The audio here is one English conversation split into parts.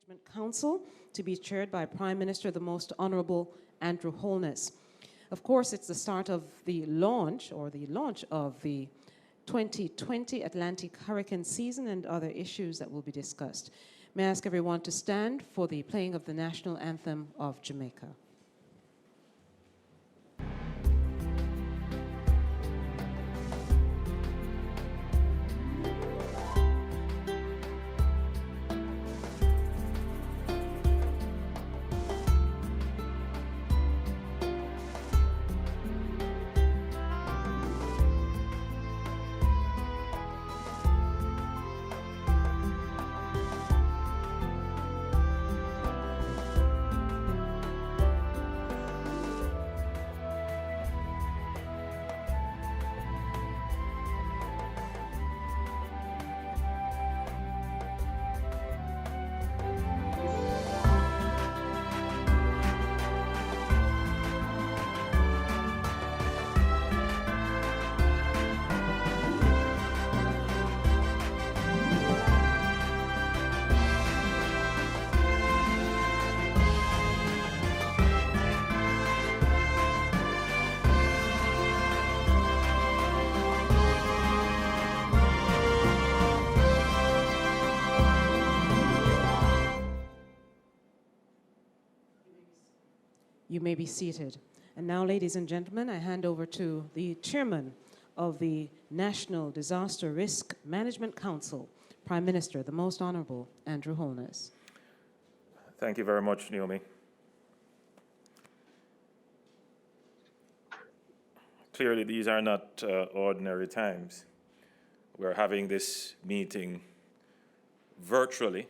Management Council to be chaired by Prime Minister, the Most Honourable Andrew Holness. Of course, it's the start of the launch of the 2020 Atlantic hurricane season and other issues that will be discussed. May I ask everyone to stand for the playing of the national anthem of Jamaica. You may be seated. And now, ladies and gentlemen, I hand over to the chairman of the National Disaster Risk Management Council, Prime Minister, the Most Honourable Andrew Holness. Thank you very much, Naomi. Clearly, these are not ordinary times. We're having this meeting virtually.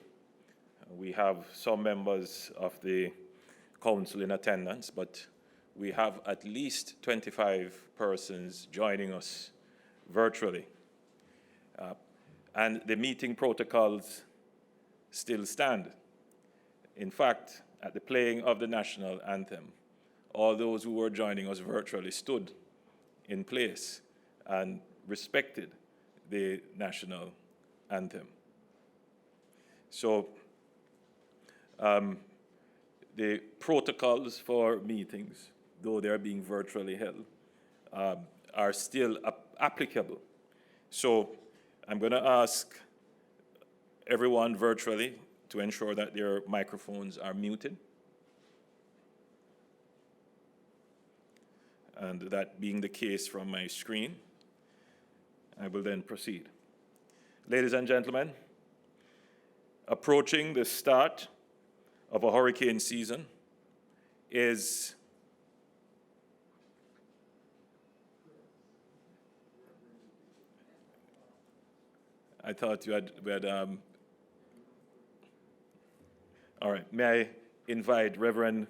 We have some members of the council in attendance, but we have at least 25 persons joining us virtually. And the meeting protocols still stand. In fact, at the playing of the national anthem, all those who were joining us virtually stood in place and respected the national anthem. So, the protocols for meetings, though they're being virtually held, are still applicable. So I'm going to ask everyone virtually to ensure that their microphones are muted. And that being the case from my screen, I will then proceed. Ladies and gentlemen, approaching the start of a hurricane season is I thought we had all right, may I invite Reverend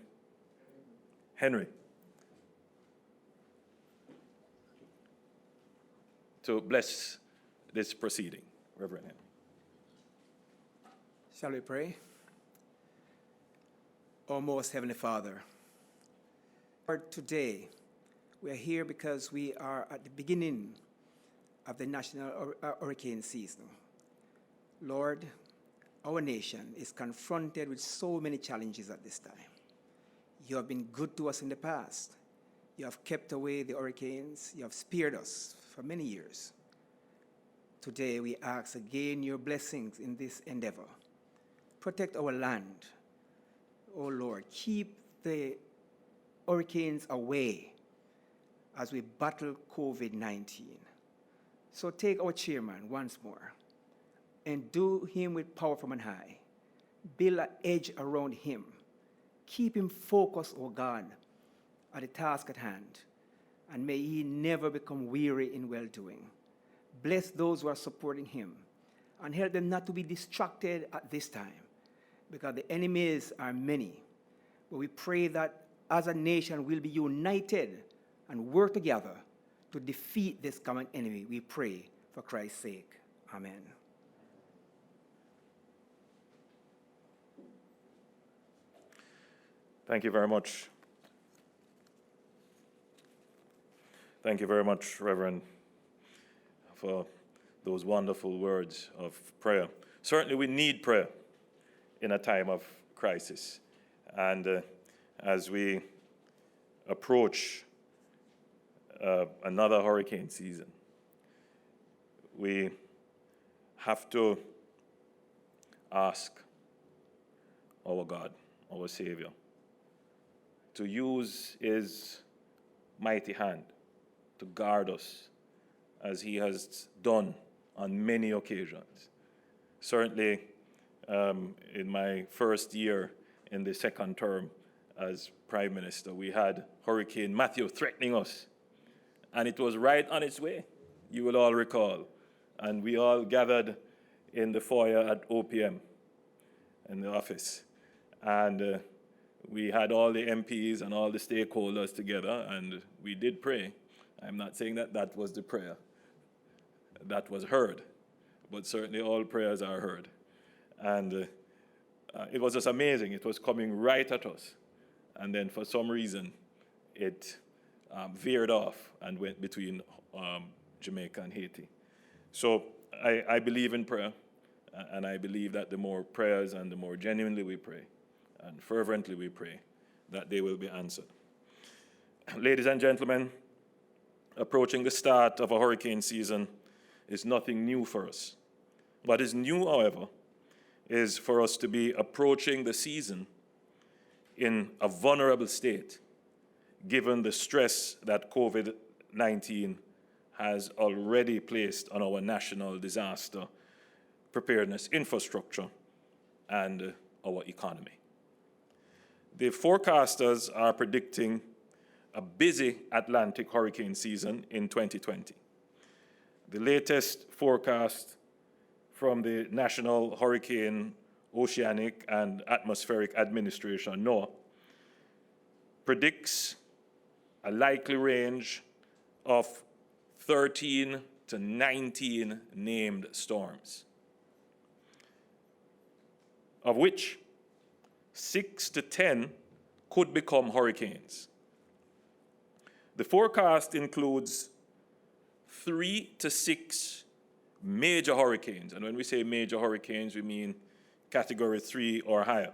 Henry to bless this proceeding. Reverend Henry. Shall we pray? O most Heavenly Father, Lord, today we are here because we are at the beginning of the national hurricane season. Lord, our nation is confronted with so many challenges at this time. You have been good to us in the past. You have kept away the hurricanes. You have spared us for many years. Today we ask again your blessings in this endeavor. Protect our land. Oh Lord, keep the hurricanes away as we battle COVID-19. So take our chairman once more and do him with power from on high. Build an edge around him. Keep him focused, oh God, at the task at hand. And may he never become weary in well-doing. Bless those who are supporting him and help them not to be distracted at this time, because the enemies are many. But we pray that as a nation we'll be united and work together to defeat this common enemy. We pray for Christ's sake. Amen. Thank you very much. Thank you very much, Reverend, for those wonderful words of prayer. Certainly we need prayer in a time of crisis. And as we approach another hurricane season, we have to ask our God, our Savior, to use His mighty hand to guard us as He has done on many occasions. Certainly, in my first year in the second term as Prime Minister, we had Hurricane Matthew threatening us, and it was right on its way, you will all recall. And we all gathered in the foyer at ODPEM in the office. And we had all the MPs and all the stakeholders together, and we did pray. I'm not saying that that was the prayer that was heard, but certainly all prayers are heard. And it was just amazing. It was coming right at us. And then for some reason, it veered off and went between Jamaica and Haiti. So I believe in prayer, and I believe that the more prayers and the more genuinely we pray and fervently we pray, that they will be answered. Ladies and gentlemen, approaching the start of a hurricane season is nothing new for us. What is new, however, is for us to be approaching the season in a vulnerable state, given the stress that COVID-19 has already placed on our national disaster preparedness infrastructure and our economy. The forecasters are predicting a busy Atlantic hurricane season in 2020. The latest forecast from the National Hurricane, Oceanic and Atmospheric Administration, NOAA, predicts a likely range of 13 to 19 named storms, of which 6 to 10 could become hurricanes. The forecast includes 3 to 6 major hurricanes, and when we say major hurricanes, we mean Category 3 or higher.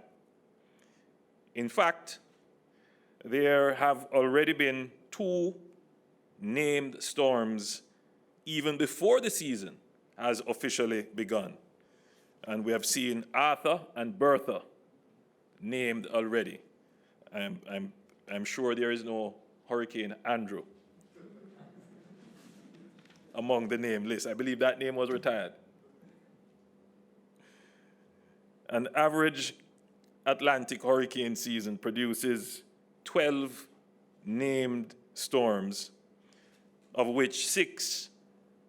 In fact, there have already been 2 named storms even before the season has officially begun. And we have seen Arthur and Bertha named already. I'm sure there is no Hurricane Andrew among the name list. I believe that name was retired. An average Atlantic hurricane season produces 12 named storms, of which 6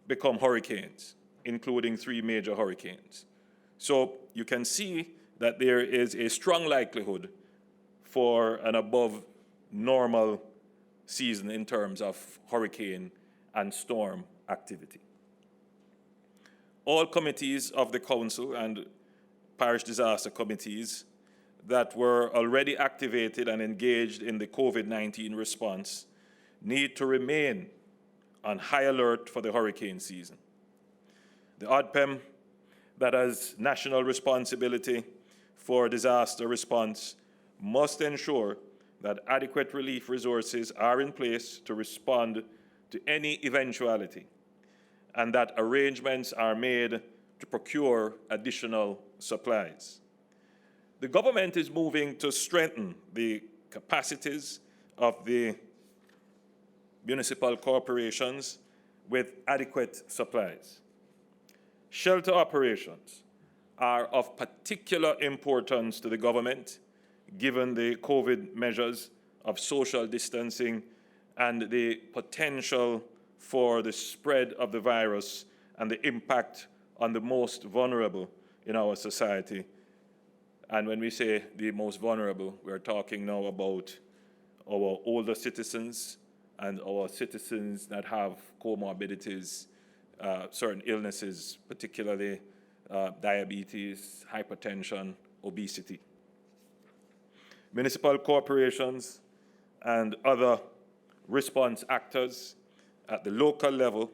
become hurricanes, including 3 major hurricanes. So you can see that there is a strong likelihood for an above normal season in terms of hurricane and storm activity. All committees of the Council and parish disaster committees that were already activated and engaged in the COVID-19 response need to remain on high alert for the hurricane season. The ODPEM, that has national responsibility for disaster response, must ensure that adequate relief resources are in place to respond to any eventuality, and that arrangements are made to procure additional supplies. The government is moving to strengthen the capacities of the municipal corporations with adequate supplies. Shelter operations are of particular importance to the government, given the COVID measures of social distancing and the potential for the spread of the virus and the impact on the most vulnerable in our society. And when we say the most vulnerable, we're talking now about our older citizens and our citizens that have comorbidities, certain illnesses, particularly diabetes, hypertension, obesity. Municipal corporations and other response actors at the local level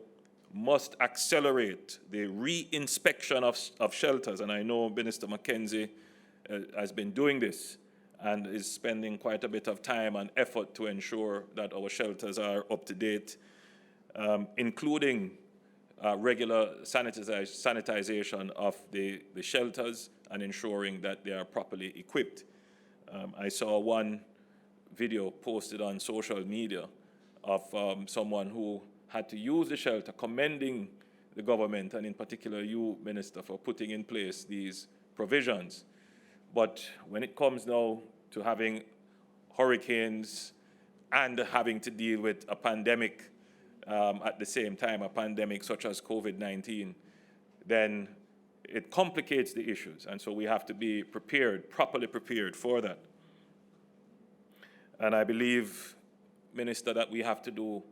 must accelerate the re-inspection of shelters. And I know Minister McKenzie has been doing this and is spending quite a bit of time and effort to ensure that our shelters are up to date, including regular sanitization of the shelters and ensuring that they are properly equipped. I saw one video posted on social media of someone who had to use the shelter, commending the government and in particular you, Minister, for putting in place these provisions. But when it comes now to having hurricanes and having to deal with a pandemic at the same time, a pandemic such as COVID-19, then it complicates the issues. And so we have to be prepared, properly prepared for that. And I believe, Minister, that we have to do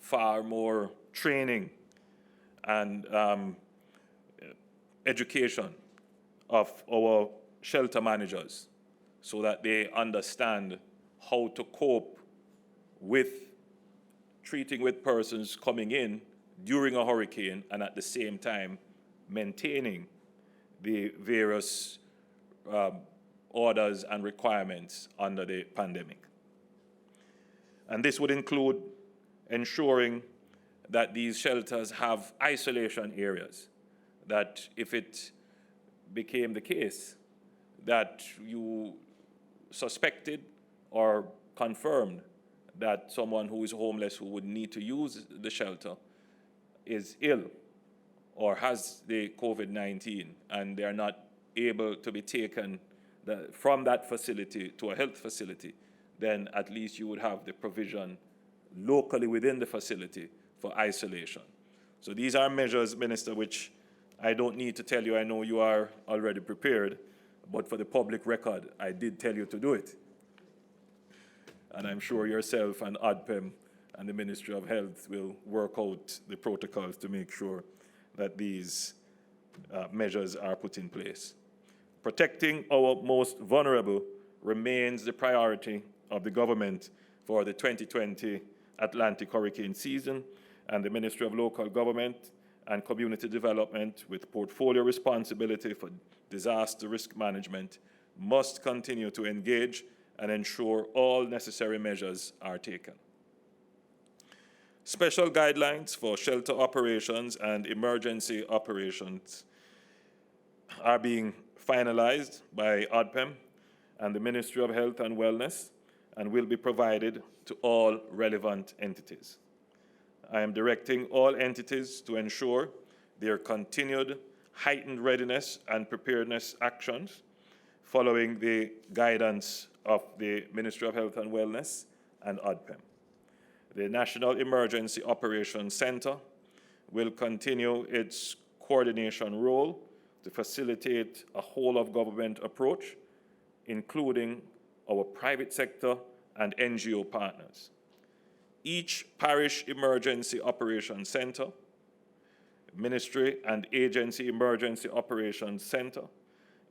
far more training and education of our shelter managers so that they understand how to cope with treating with persons coming in during a hurricane and at the same time maintaining the various orders and requirements under the pandemic. And this would include ensuring that these shelters have isolation areas, that if it became the case that you suspected or confirmed that someone who is homeless who would need to use the shelter is ill or has the COVID-19 and they are not able to be taken from that facility to a health facility, then at least you would have the provision locally within the facility for isolation. So these are measures, Minister, which I don't need to tell you. I know you are already prepared, but for the public record, I did tell you to do it. And I'm sure yourself and ODPEM and the Ministry of Health will work out the protocols to make sure that these measures are put in place. Protecting our most vulnerable remains the priority of the government for the 2020 Atlantic hurricane season, and the Ministry of Local Government and Community Development, with portfolio responsibility for disaster risk management, must continue to engage and ensure all necessary measures are taken. Special guidelines for shelter operations and emergency operations are being finalized by ODPEM and the Ministry of Health and Wellness and will be provided to all relevant entities. I am directing all entities to ensure their continued heightened readiness and preparedness actions following the guidance of the Ministry of Health and Wellness and ODPEM. The National Emergency Operations Center will continue its coordination role to facilitate a whole-of-government approach, including our private sector and NGO partners. Each parish emergency operations center, ministry and agency emergency operations center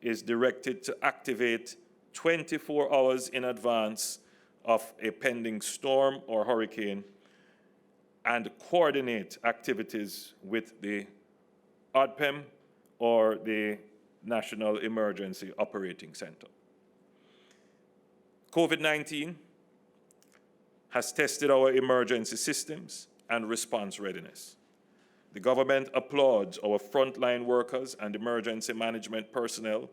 is directed to activate 24 hours in advance of a pending storm or hurricane and coordinate activities with the ODPEM or the National Emergency Operating Center. COVID-19 has tested our emergency systems and response readiness. The government applauds our frontline workers and emergency management personnel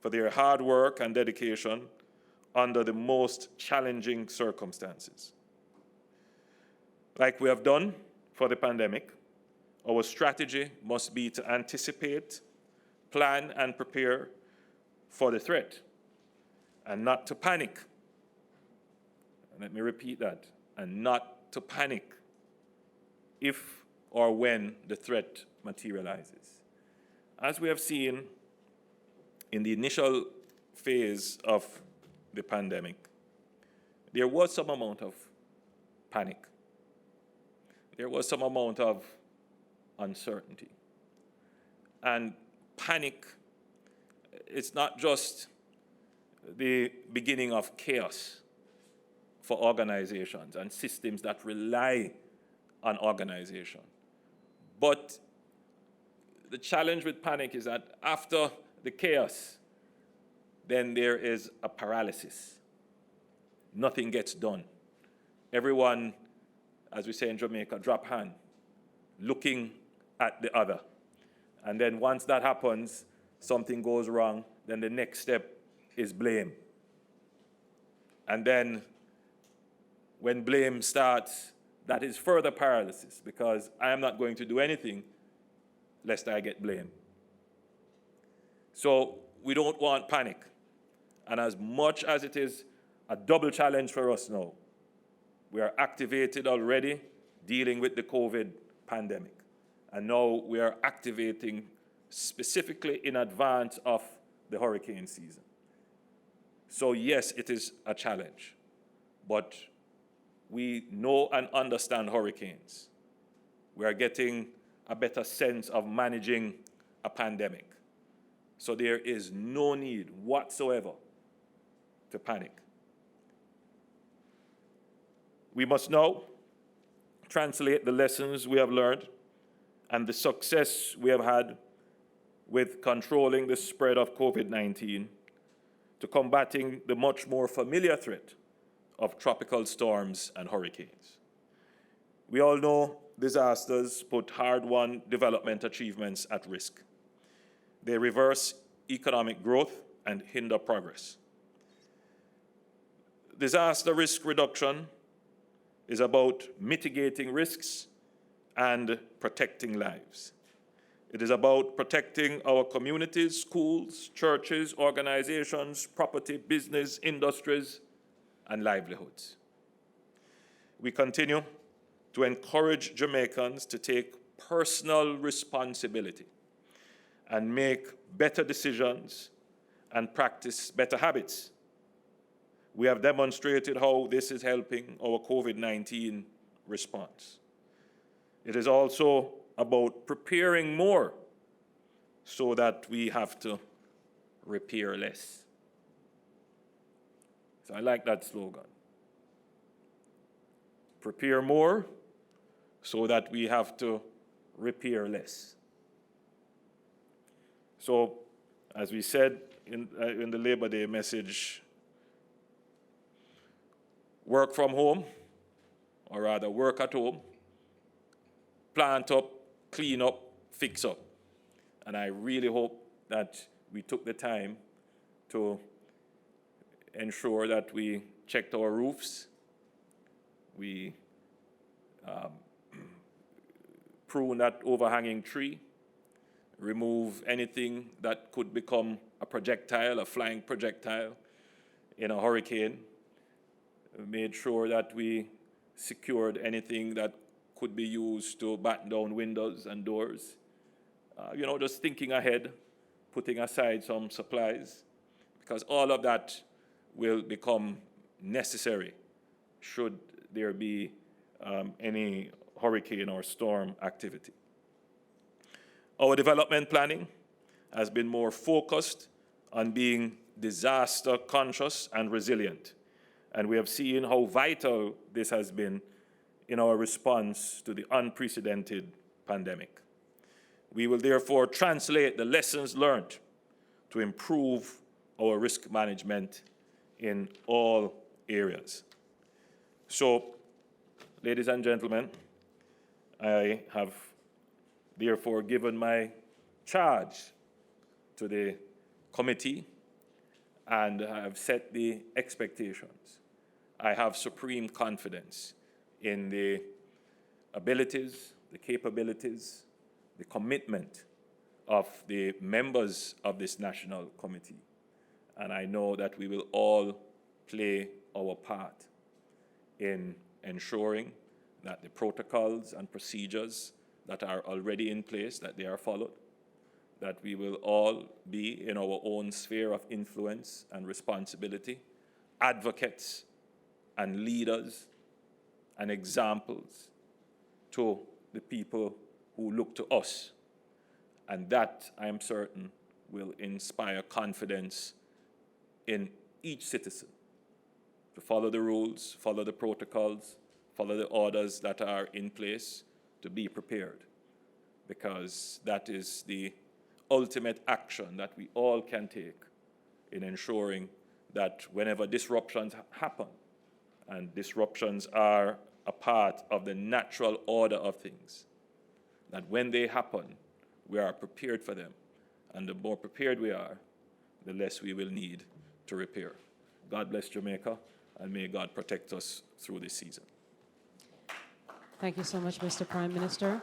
for their hard work and dedication under the most challenging circumstances. Like we have done for the pandemic, our strategy must be to anticipate, plan, and prepare for the threat, and not to panic. Let me repeat that, and not to panic if or when the threat materializes. As we have seen in the initial phase of the pandemic, there was some amount of panic. There was some amount of uncertainty. And panic, it's not just the beginning of chaos for organizations and systems that rely on organization. But the challenge with panic is that after the chaos, then there is a paralysis. Nothing gets done. Everyone, as we say in Jamaica, drop hand, looking at the other. And then once that happens, something goes wrong, then the next step is blame. And then when blame starts, that is further paralysis, because I am not going to do anything lest I get blamed. So we don't want panic. And as much as it is a double challenge for us now, we are activated already dealing with the COVID pandemic. And now we are activating specifically in advance of the hurricane season. So yes, it is a challenge, but we know and understand hurricanes. We are getting a better sense of managing a pandemic. So there is no need whatsoever to panic. We must now translate the lessons we have learned and the success we have had with controlling the spread of COVID-19 to combating the much more familiar threat of tropical storms and hurricanes. We all know disasters put hard-won development achievements at risk. They reverse economic growth and hinder progress. Disaster risk reduction is about mitigating risks and protecting lives. It is about protecting our communities, schools, churches, organizations, property, business, industries, and livelihoods. We continue to encourage Jamaicans to take personal responsibility and make better decisions and practice better habits. We have demonstrated how this is helping our COVID-19 response. It is also about preparing more so that we have to repair less. So I like that slogan. Prepare more so that we have to repair less. So, as we said in the Labor Day message, work from home, or rather work at home, plant up, clean up, fix up. And I really hope that we took the time to ensure that we checked our roofs, we prune that overhanging tree, remove anything that could become a projectile, a flying projectile in a hurricane. We made sure that we secured anything that could be used to batten down windows and doors. Just thinking ahead, putting aside some supplies, because all of that will become necessary should there be any hurricane or storm activity. Our development planning has been more focused on being disaster conscious and resilient. And we have seen how vital this has been in our response to the unprecedented pandemic. We will therefore translate the lessons learned to improve our risk management in all areas. So, ladies and gentlemen, I have therefore given my charge to the committee and I have set the expectations. I have supreme confidence in the abilities, the capabilities, the commitment of the members of this national committee. And I know that we will all play our part in ensuring that the protocols and procedures that are already in place, that they are followed, that we will all be in our own sphere of influence and responsibility, advocates and leaders and examples to the people who look to us. And that, I am certain, will inspire confidence in each citizen to follow the rules, follow the protocols, follow the orders that are in place, to be prepared, because that is the ultimate action that we all can take in ensuring that whenever disruptions happen, and disruptions are a part of the natural order of things, that when they happen, we are prepared for them. And the more prepared we are, the less we will need to repair. God bless Jamaica, and may God protect us through this season. Thank you so much, Mr. Prime Minister.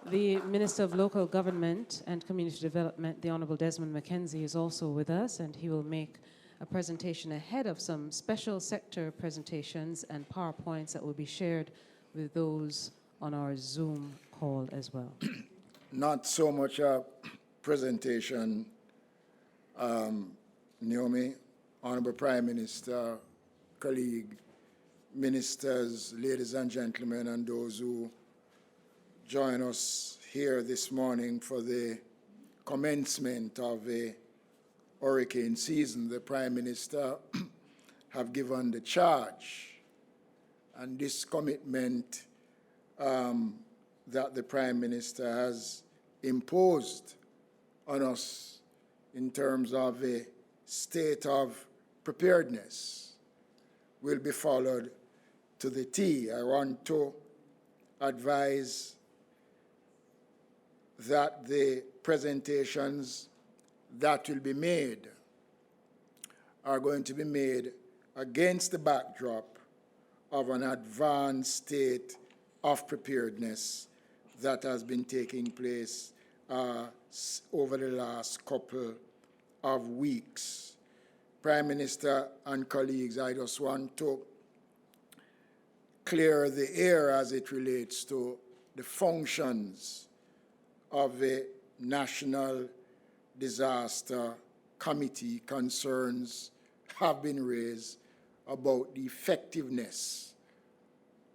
The Minister of Local Government and Community Development, the Honourable Desmond McKenzie, is also with us, and he will make a presentation ahead of some special sector presentations and PowerPoints that will be shared with those on our Zoom call as well. Not so much a presentation, Naomi, Honourable Prime Minister, colleague, ministers, ladies and gentlemen, and those who join us here this morning for the commencement of the hurricane season. The Prime Minister have given the charge, and this commitment that the Prime Minister has imposed on us in terms of a state of preparedness will be followed to the T. I want to advise that the presentations that will be made are going to be made against the backdrop of an advanced state of preparedness that has been taking place over the last couple of weeks. Prime Minister and colleagues, I just want to clear the air as it relates to the functions of the National Disaster Committee. Concerns have been raised about the effectiveness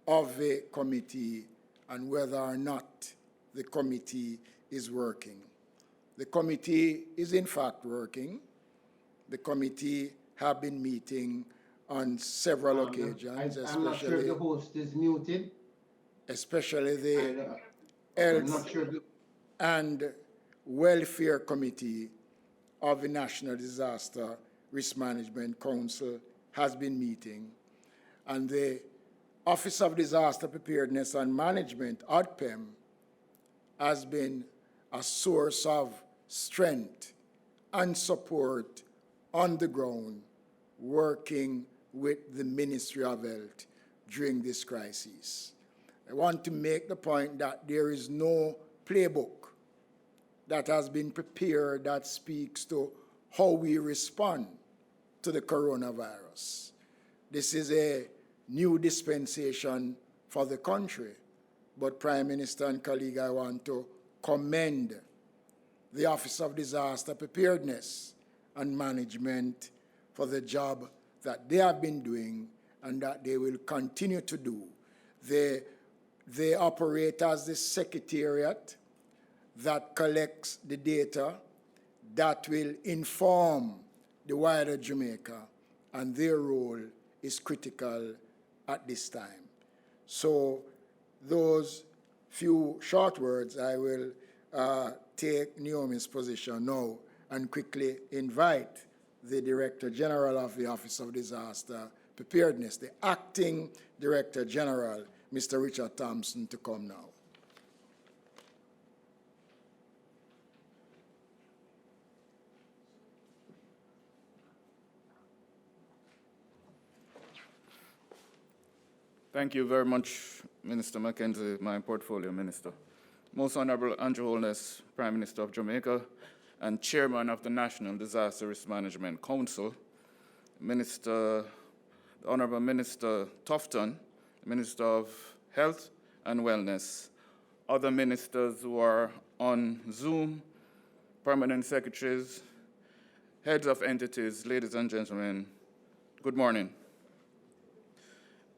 of the committee and whether or not the committee is working. The committee is in fact working. The committee have been meeting on several occasions, I'm not sure if the host is muted. especially the I'm not sure if and Welfare Committee of the National Disaster Risk Management Council has been meeting, and the Office of Disaster Preparedness and Management, ODPEM, has been a source of strength and support on the ground, working with the Ministry of Health during this crisis. I want to make the point that there is no playbook that has been prepared that speaks to how we respond to the coronavirus. This is a new dispensation for the country, but Prime Minister and colleague, I want to commend the Office of Disaster Preparedness and Management for the job that they have been doing and that they will continue to do. They operate as the secretariat that collects the data that will inform the wider Jamaica, and their role is critical at this time. So those few short words, I will take Naomi's position now and quickly invite the Director General of the Office of Disaster Preparedness, the Acting Director General, Mr. Richard Thompson, to come now. Thank you very much, Minister McKenzie, my portfolio minister. Most Honorable Andrew Holness, Prime Minister of Jamaica and Chairman of the National Disaster Risk Management Council, Minister, the Honorable Minister Tufton, Minister of Health and Wellness, other ministers who are on Zoom, permanent secretaries, heads of entities, ladies and gentlemen, good morning.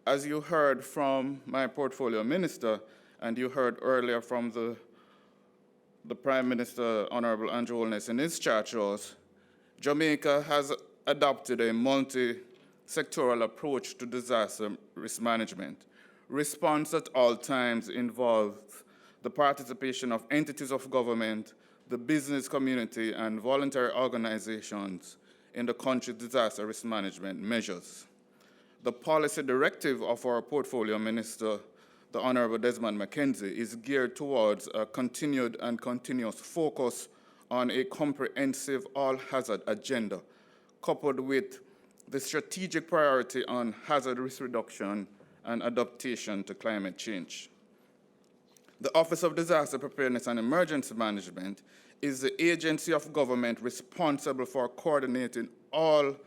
As you heard from my portfolio minister, and you heard earlier from the Prime Minister, Honorable Andrew Holness, in his charge shows, Jamaica has adopted a multi-sectoral approach to disaster risk management. Response at all times involves the participation of entities of government, the business community, and voluntary organizations in the country's disaster risk management measures. The policy directive of our portfolio minister, the Honorable Desmond McKenzie, is geared towards a continued and continuous focus on a comprehensive all-hazard agenda, coupled with the strategic priority on hazard risk reduction and adaptation to climate change. The Office of Disaster Preparedness and Emergency Management is the agency of government responsible for coordinating all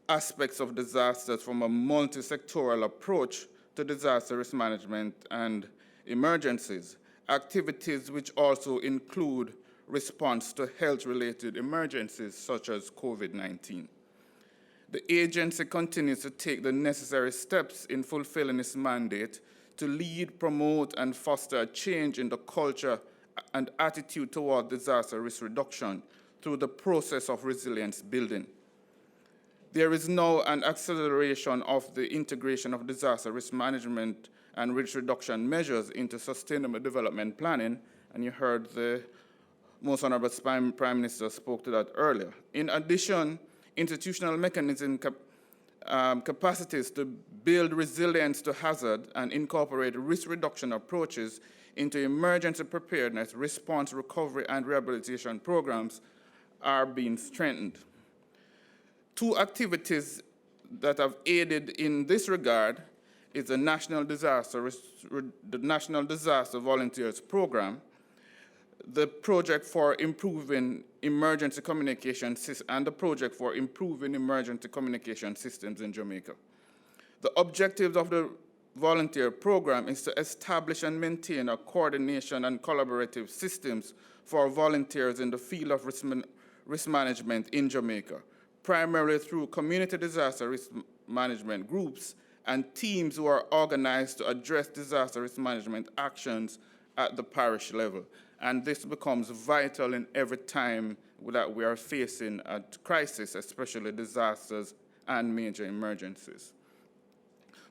aspects of disasters from a multi-sectoral approach to disaster risk management and emergencies, activities which also include response to health-related emergencies such as COVID-19. The agency continues to take the necessary steps in fulfilling its mandate to lead, promote, and foster a change in the culture and attitude toward disaster risk reduction through the process of resilience building. There is now an acceleration of the integration of disaster risk management and risk reduction measures into sustainable development planning, and you heard the Most Honorable Prime Minister spoke to that earlier. In addition, institutional mechanism capacities to build resilience to hazard and incorporate risk reduction approaches into emergency preparedness, response, recovery, and rehabilitation programs are being strengthened. Two activities that have aided in this regard is the National Disaster Volunteers Program, the project for improving emergency communication and the project for improving emergency communication systems in Jamaica. The objectives of the volunteer program is to establish and maintain a coordination and collaborative systems for volunteers in the field of risk management in Jamaica, primarily through community disaster risk management groups and teams who are organized to address disaster risk management actions at the parish level. And this becomes vital in every time that we are facing a crisis, especially disasters and major emergencies.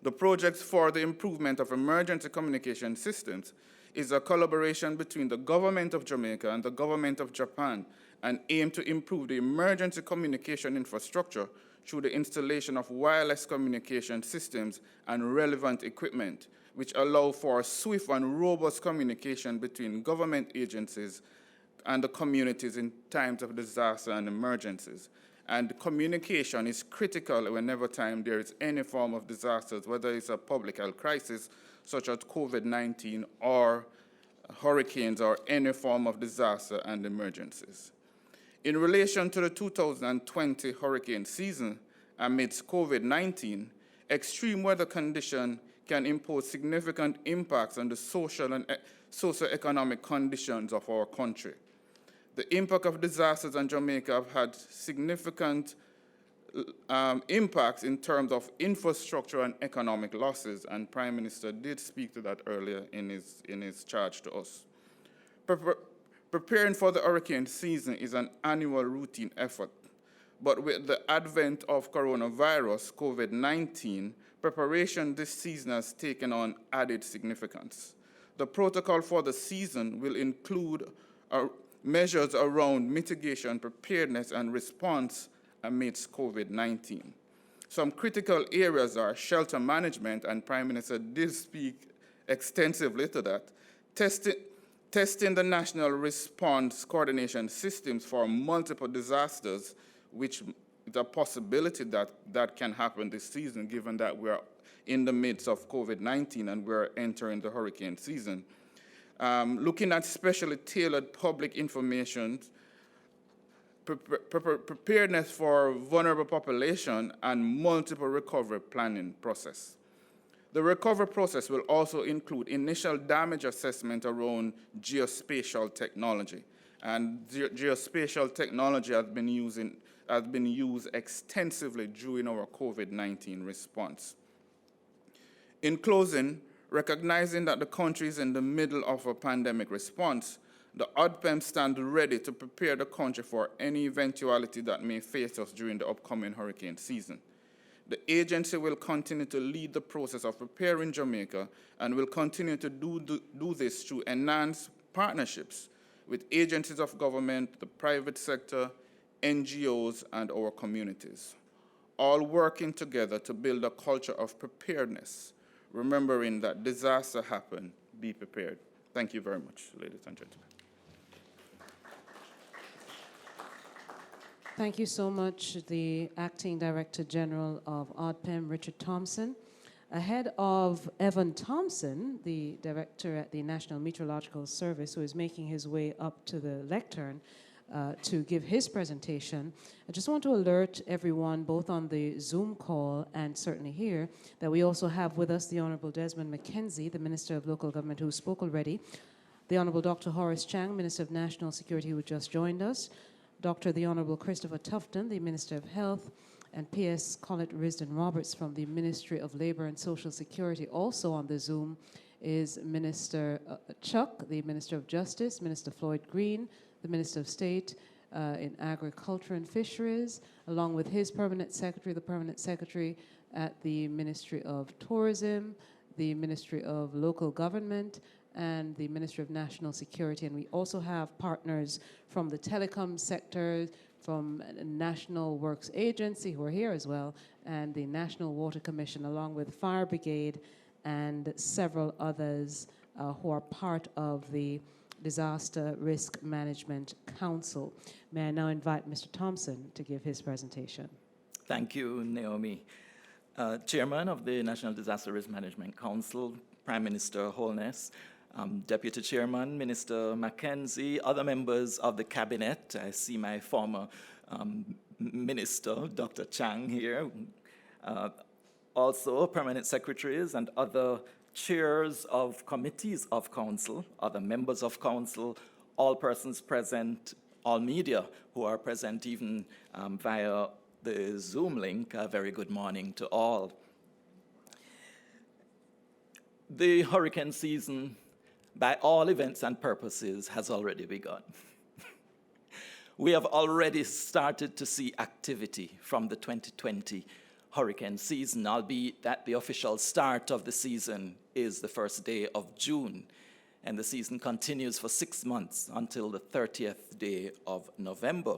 The projects for the improvement of emergency communication systems is a collaboration between the government of Jamaica and the government of Japan and aim to improve the emergency communication infrastructure through the installation of wireless communication systems and relevant equipment, which allow for swift and robust communication between government agencies and the communities in times of disaster and emergencies. And communication is critical whenever time there is any form of disasters, whether it's a public health crisis, such as COVID-19, or hurricanes, or any form of disaster and emergencies. In relation to the 2020 hurricane season, amidst COVID-19, extreme weather conditions can impose significant impacts on the social and socioeconomic conditions of our country. The impact of disasters on Jamaica have had significant impacts in terms of infrastructure and economic losses, and Prime Minister did speak to that earlier in his charge to us. Preparing for the hurricane season is an annual routine effort, but with the advent of coronavirus, COVID-19, preparation this season has taken on added significance. The protocol for the season will include measures around mitigation, preparedness, and response amidst COVID-19. Some critical areas are shelter management, and Prime Minister did speak extensively to that, testing the national response coordination systems for multiple disasters, which is a possibility that can happen this season, given that we're in the midst of COVID-19 and we're entering the hurricane season. Looking at specially tailored public information, preparedness for vulnerable population, and multiple recovery planning process. The recovery process will also include initial damage assessment around geospatial technology. And geospatial technology has been used extensively during our COVID-19 response. In closing, recognizing that the country is in the middle of a pandemic response, the ODPEM stands ready to prepare the country for any eventuality that may face us during the upcoming hurricane season. The agency will continue to lead the process of preparing Jamaica and will continue to do this through enhanced partnerships with agencies of government, the private sector, NGOs, and our communities, all working together to build a culture of preparedness, remembering that disaster happen, be prepared. Thank you very much, ladies and gentlemen. Thank you so much, the Acting Director General of ODPEM, Richard Thompson. Ahead of Evan Thompson, the Director at the National Meteorological Service, who is making his way up to the lectern to give his presentation, I just want to alert everyone, both on the Zoom call and certainly here, that we also have with us the Honorable Desmond McKenzie, the Minister of Local Government, who spoke already, the Honorable Dr. Horace Chang, Minister of National Security, who just joined us, the Honorable Christopher Tufton, the Minister of Health, and PS Colette Risden Roberts from the Ministry of Labor and Social Security. Also on the Zoom is Minister Chuck, the Minister of Justice, Minister Floyd Green, the Minister of State in Agriculture and Fisheries, along with his permanent secretary, the permanent secretary at the Ministry of Tourism, the Ministry of Local Government, and the Ministry of National Security. And we also have partners from the telecom sector, from National Works Agency, who are here as well, and the National Water Commission, along with Fire Brigade and several others who are part of the Disaster Risk Management Council. May I now invite Mr. Thompson to give his presentation. Thank you, Naomi. Chairman of the National Disaster Risk Management Council, Prime Minister Holness, Deputy Chairman, Minister McKenzie, other members of the Cabinet. I see my former Minister, Dr. Chang, here. Also, permanent secretaries and other chairs of committees of council, other members of council, all persons present, all media who are present even via the Zoom link. A very good morning to all. The hurricane season, by all events and purposes, has already begun. We have already started to see activity from the 2020 hurricane season, albeit that the official start of the season is the first day of June, and the season continues for 6 months until the 30th day of November.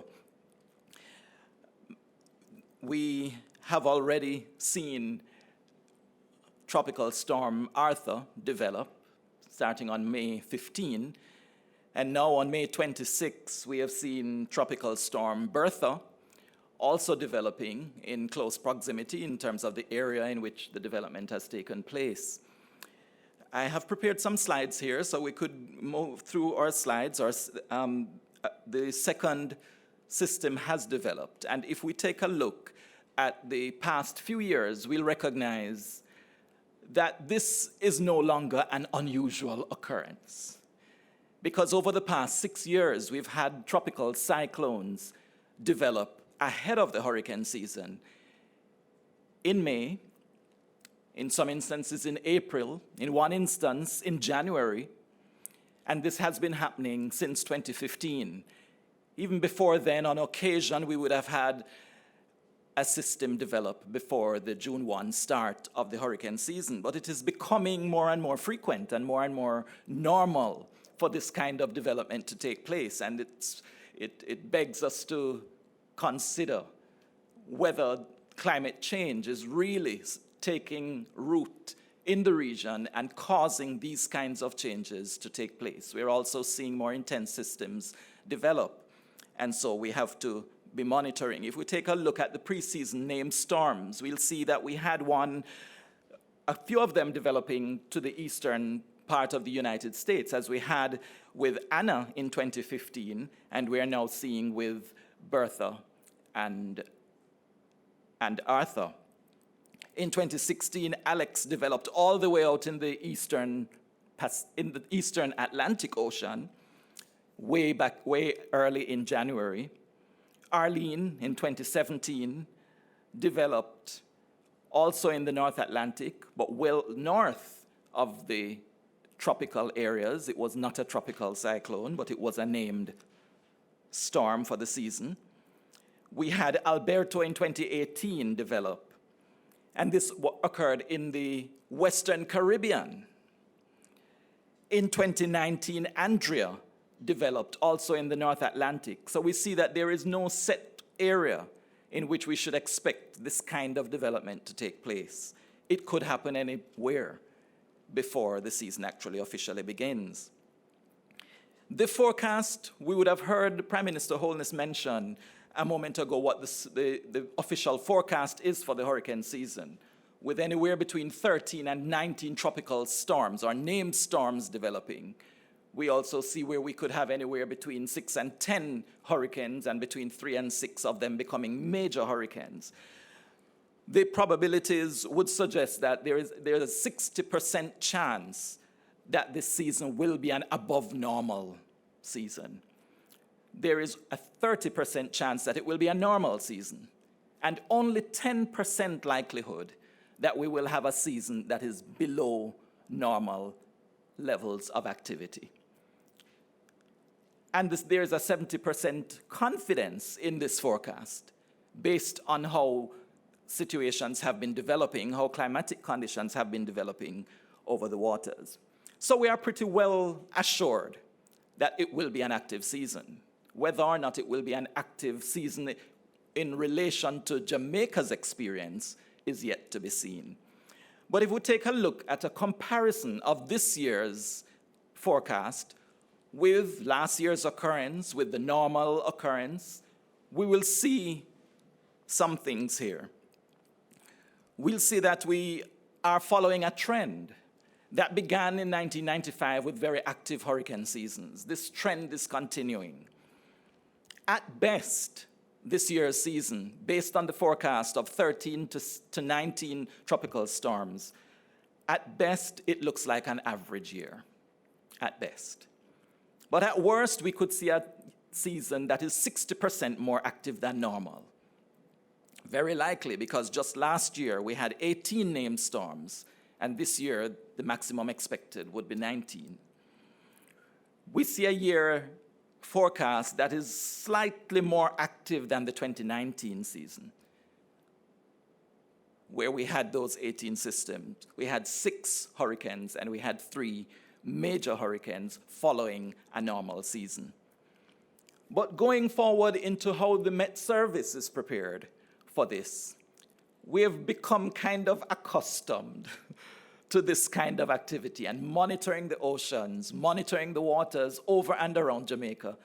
We have already seen Tropical Storm Arthur develop, starting on May 15, and now on May 26, we have seen Tropical Storm Bertha also developing in close proximity in terms of the area in which the development has taken place. I have prepared some slides here, so we could move through our slides. The second system has developed, and if we take a look at the past few years, we'll recognize that this is no longer an unusual occurrence. Because over the past 6 years, we've had tropical cyclones develop ahead of the hurricane season. In May, in some instances in April, in one instance in January, and this has been happening since 2015. Even before then, on occasion, we would have had a system develop before the June 1 start of the hurricane season, but it is becoming more and more frequent and more normal for this kind of development to take place, and it begs us to consider whether climate change is really taking root in the region and causing these kinds of changes to take place. We're also seeing more intense systems develop, and so we have to be monitoring. If we take a look at the pre-season named storms, we'll see that we had a few of them developing to the eastern part of the United States, as we had with Anna in 2015, and we are now seeing with Bertha and Arthur. In 2016, Alex developed all the way out in the eastern Atlantic Ocean, way early in January. Arlene in 2017 developed also in the North Atlantic, but well north of the tropical areas. It was not a tropical cyclone, but it was a named storm for the season. We had Alberto in 2018 develop, and this occurred in the Western Caribbean. In 2019, Andrea developed also in the North Atlantic. So we see that there is no set area in which we should expect this kind of development to take place. It could happen anywhere before the season actually officially begins. The forecast, we would have heard Prime Minister Holness mention a moment ago what the official forecast is for the hurricane season, with anywhere between 13 and 19 tropical storms or named storms developing. We also see where we could have anywhere between 6 and 10 hurricanes and between 3 and 6 of them becoming major hurricanes. The probabilities would suggest that there is a 60% chance that this season will be an above normal season. There is a 30% chance that it will be a normal season, and only 10% likelihood that we will have a season that is below normal levels of activity. And there is a 70% confidence in this forecast based on how situations have been developing, how climatic conditions have been developing over the waters. So we are pretty well assured that it will be an active season. Whether or not it will be an active season in relation to Jamaica's experience is yet to be seen. But if we take a look at a comparison of this year's forecast with last year's occurrence, with the normal occurrence, we will see some things here. We'll see that we are following a trend that began in 1995 with very active hurricane seasons. This trend is continuing. At best, this year's season, based on the forecast of 13 to 19 tropical storms, at best, it looks like an average year, at best. But at worst, we could see a season that is 60% more active than normal. Very likely, because just last year we had 18 named storms, and this year the maximum expected would be 19. We see a year forecast that is slightly more active than the 2019 season, where we had those 18 systems. We had 6 hurricanes and we had 3 major hurricanes following a normal season. But going forward into how the Met Service is prepared for this, we have become kind of accustomed to this kind of activity and monitoring the oceans, monitoring the waters over and around Jamaica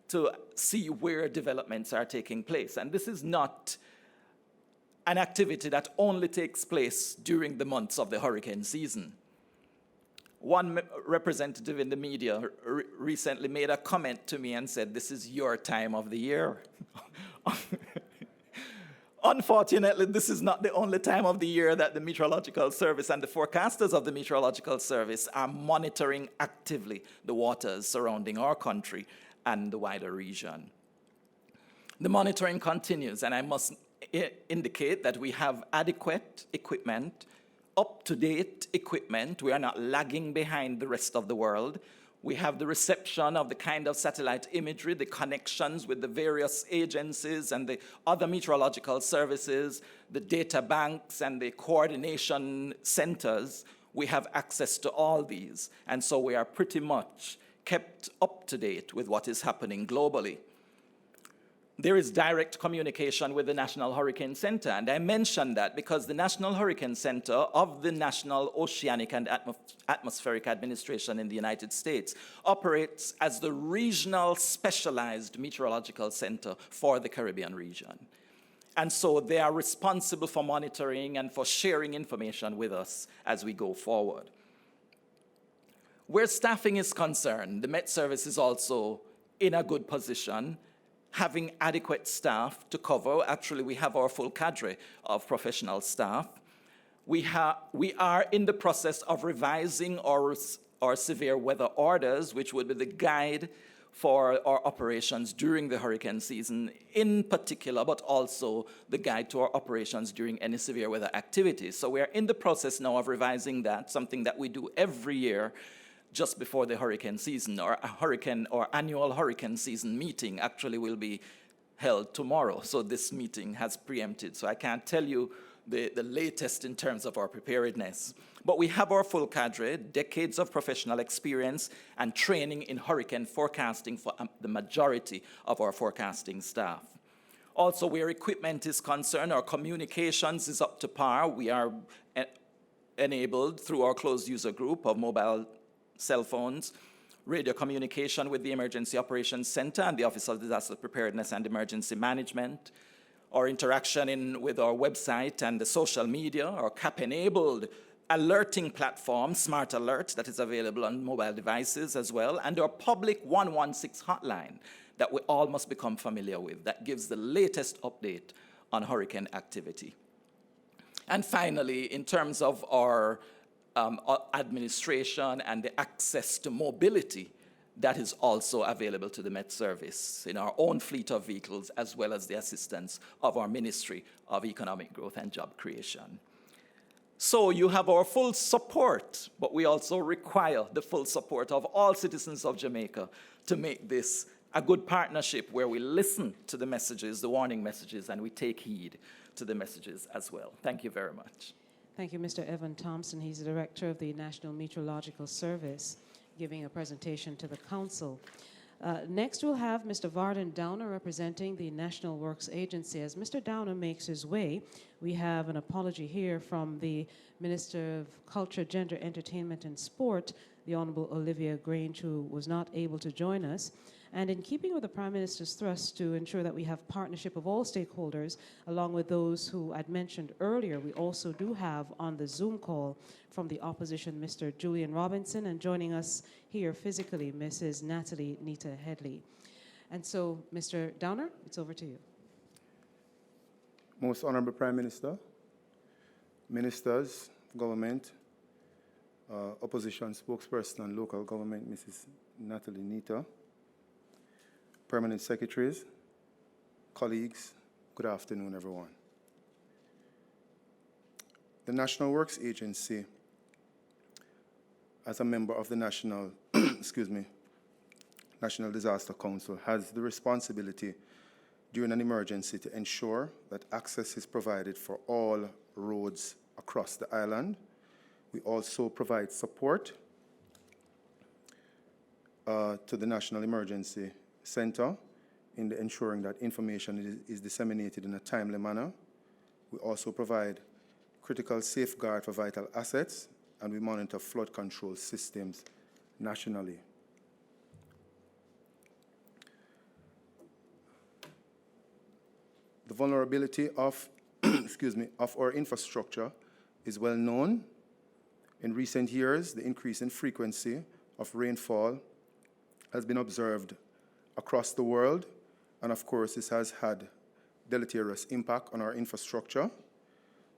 to see where developments are taking place. And this is not an activity that only takes place during the months of the hurricane season. One representative in the media recently made a comment to me and said, "This is your time of the year." Unfortunately, this is not the only time of the year that the Meteorological Service and the forecasters of the Meteorological Service are monitoring actively the waters surrounding our country and the wider region. The monitoring continues, and I must indicate that we have adequate equipment, up-to-date equipment. We are not lagging behind the rest of the world. We have the reception of the kind of satellite imagery, the connections with the various agencies and the other meteorological services, the data banks and the coordination centers. We have access to all these, and so we are pretty much kept up to date with what is happening globally. There is direct communication with the National Hurricane Center, and I mention that because the National Hurricane Center of the National Oceanic and Atmospheric Administration in the United States operates as the regional specialized meteorological center for the Caribbean region. And so they are responsible for monitoring and for sharing information with us as we go forward. Where staffing is concerned, the Met Service is also in a good position, having adequate staff to cover. Actually, we have our full cadre of professional staff. We are in the process of revising our severe weather orders, which would be the guide for our operations during the hurricane season in particular, but also the guide to our operations during any severe weather activities. So we are in the process now of revising that, something that we do every year just before the hurricane season. Or annual hurricane season meeting actually will be held tomorrow. So this meeting has preempted. So I can't tell you the latest in terms of our preparedness. But we have our full cadre, decades of professional experience and training in hurricane forecasting for the majority of our forecasting staff. Also, where equipment is concerned, our communications is up to par. We are enabled through our closed user group of mobile cell phones, radio communication with the Emergency Operations Center and the Office of Disaster Preparedness and Emergency Management, our interaction with our website and the social media, our CAP-enabled alerting platform, Smart Alert, that is available on mobile devices as well, and our public 116 hotline that we all must become familiar with, that gives the latest update on hurricane activity. And finally, in terms of our administration and the access to mobility, that is also available to the Met Service in our own fleet of vehicles, as well as the assistance of our Ministry of Economic Growth and Job Creation. So you have our full support, but we also require the full support of all citizens of Jamaica to make this a good partnership where we listen to the messages, the warning messages, and we take heed to the messages as well. Thank you very much. Thank you, Mr. Evan Thompson. He's the Director of the National Meteorological Service, giving a presentation to the Council. Next, we'll have Mr. Varden Downer representing the National Works Agency. As Mr. Downer makes his way, we have an apology here from the Minister of Culture, Gender, Entertainment and Sport, the Honorable Olivia Grange, who was not able to join us. And in keeping with the Prime Minister's thrust to ensure that we have partnership of all stakeholders, along with those who I'd mentioned earlier, we also do have on the Zoom call from the opposition, Mr. Julian Robinson, and joining us here physically, Mrs. Natalie Nita Headley. And so, Mr. Downer, it's over to you. Most Honorable Prime Minister, Ministers, Government, Opposition Spokesperson and Local Government, Mrs. Natalie Nita, Permanent Secretaries, colleagues, good afternoon, everyone. The National Works Agency, as a member of the National Disaster Council, has the responsibility during an emergency to ensure that access is provided for all roads across the island. We also provide support to the National Emergency Center in ensuring that information is disseminated in a timely manner. We also provide critical safeguard for vital assets, and we monitor flood control systems nationally. The vulnerability of, of our infrastructure is well known. In recent years, the increase in frequency of rainfall has been observed across the world, and of course, this has had deleterious impact on our infrastructure.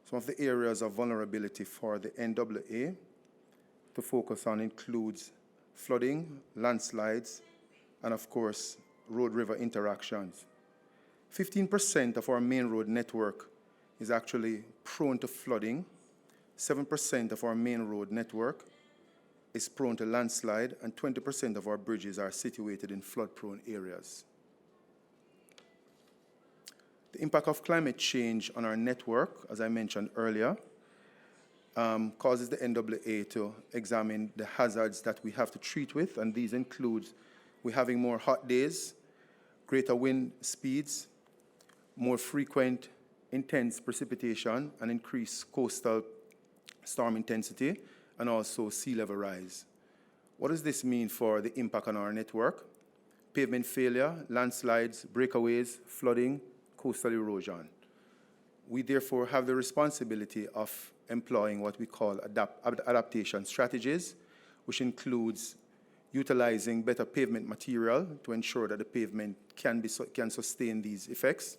Some of the areas of vulnerability for the NAA to focus on includes flooding, landslides, and of course, road-river interactions. 15% of our main road network is actually prone to flooding. 7% of our main road network is prone to landslide, and 20% of our bridges are situated in flood-prone areas. The impact of climate change on our network, as I mentioned earlier, causes the NAA to examine the hazards that we have to treat with, and these include we having more hot days, greater wind speeds, more frequent intense precipitation, and increased coastal storm intensity, and also sea level rise. What does this mean for the impact on our network? Pavement failure, landslides, breakaways, flooding, coastal erosion. We therefore have the responsibility of employing what we call adaptation strategies, which includes utilizing better pavement material to ensure that the pavement can sustain these effects,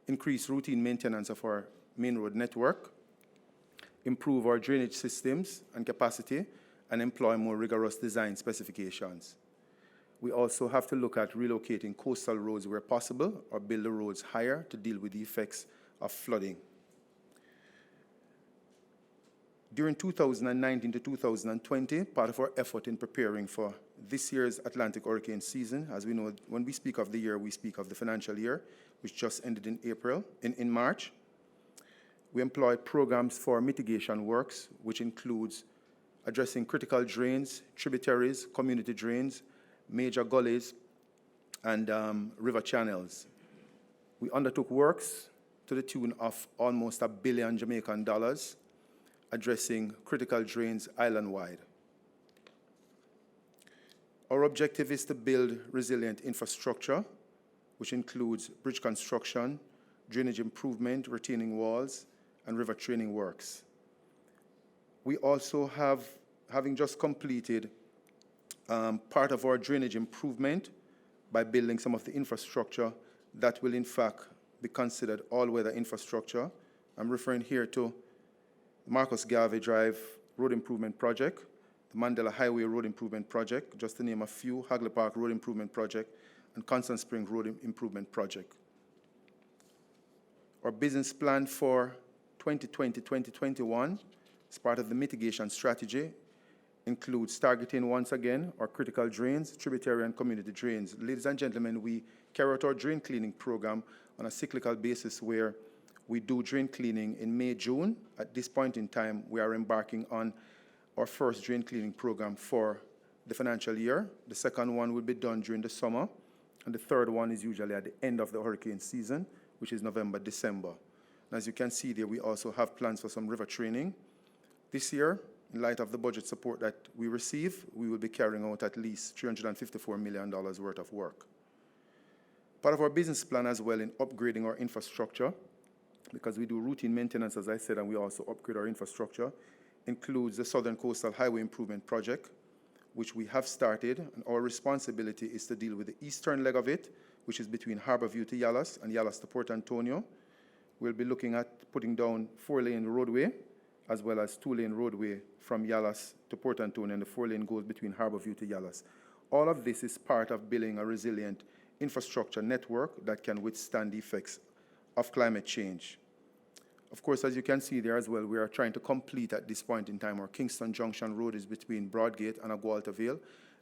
increase routine maintenance of our main road network, improve our drainage systems and capacity, and employ more rigorous design specifications. We also have to look at relocating coastal roads where possible, or build the roads higher to deal with the effects of flooding. During 2019 to 2020, part of our effort in preparing for this year's Atlantic hurricane season, as we know, when we speak of the year, we speak of the financial year, which just ended in March. We employ programs for mitigation works, which includes addressing critical drains, tributaries, community drains, major gullies, and river channels. We undertook works to the tune of almost $1 billion Jamaican dollars, addressing critical drains island-wide. Our objective is to build resilient infrastructure, which includes bridge construction, drainage improvement, retaining walls, and river training works. We also have, having just completed part of our drainage improvement by building some of the infrastructure that will in fact be considered all-weather infrastructure. I'm referring here to the Marcus Garvey Drive Road Improvement Project, the Mandela Highway Road Improvement Project, just to name a few, Hagley Park Road Improvement Project, and Constant Spring Road Improvement Project. Our business plan for 2020-2021, as part of the mitigation strategy, includes targeting, once again, our critical drains, tributary and community drains. Ladies and gentlemen, we carry out our drain cleaning program on a cyclical basis where we do drain cleaning in May, June. At this point in time, we are embarking on our first drain cleaning program for the financial year. The second one will be done during the summer, and the third one is usually at the end of the hurricane season, which is November, December. And as you can see there, we also have plans for some river training. This year, in light of the budget support that we receive, we will be carrying out at least $354 million worth of work. Part of our business plan as well in upgrading our infrastructure, because we do routine maintenance, as I said, and we also upgrade our infrastructure, includes the Southern Coastal Highway Improvement Project, which we have started, and our responsibility is to deal with the eastern leg of it, which is between Harborview to Yallas and Yallas to Port Antonio. We'll be looking at putting down 4-lane roadway, as well as 2-lane roadway from Yallas to Port Antonio, and the 4-lane goes between Harborview to Yallas. All of this is part of building a resilient infrastructure network that can withstand the effects of climate change. Of course, as you can see there as well, we are trying to complete at this point in time our Kingston Junction Road is between Broadgate and Agualta Vale.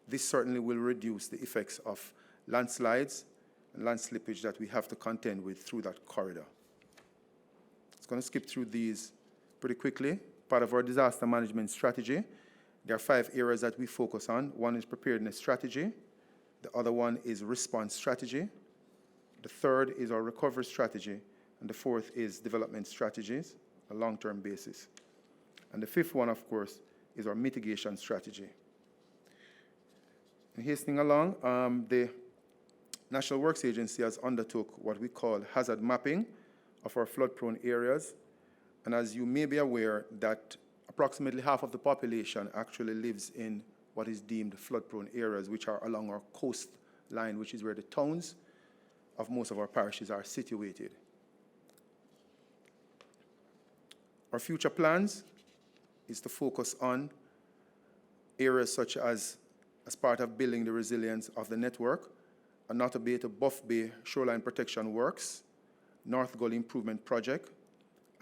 This certainly will reduce the effects of landslides and land slippage that we have to contend with through that corridor. It's going to skip through these pretty quickly. Part of our disaster management strategy, there are 5 areas that we focus on. One is preparedness strategy. The other one is response strategy. The third is our recovery strategy. And the fourth is development strategies, a long-term basis. And the fifth one, of course, is our mitigation strategy. And hastening along, the National Works Agency has undertook what we call hazard mapping of our flood-prone areas. And as you may be aware, that approximately half of the population actually lives in what is deemed flood-prone areas, which are along our coastline, which is where the towns of most of our parishes are situated. Our future plans is to focus on areas such as part of building the resilience of the network, a Notta Bay to Buff Bay shoreline protection works, North Gully Improvement Project,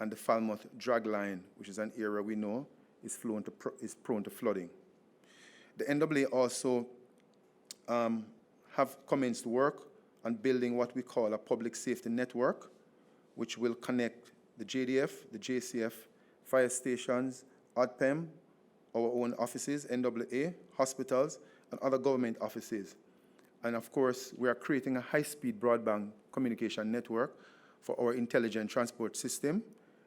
and the Falmouth Dragline, which is an area we know is prone to flooding. The NAA also have commenced work on building what we call a public safety network, which will connect the JDF, the JCF, fire stations, ODPEM, our own offices, NAA, hospitals, and other government offices. And of course, we are creating a high-speed broadband communication network for our intelligent transport system.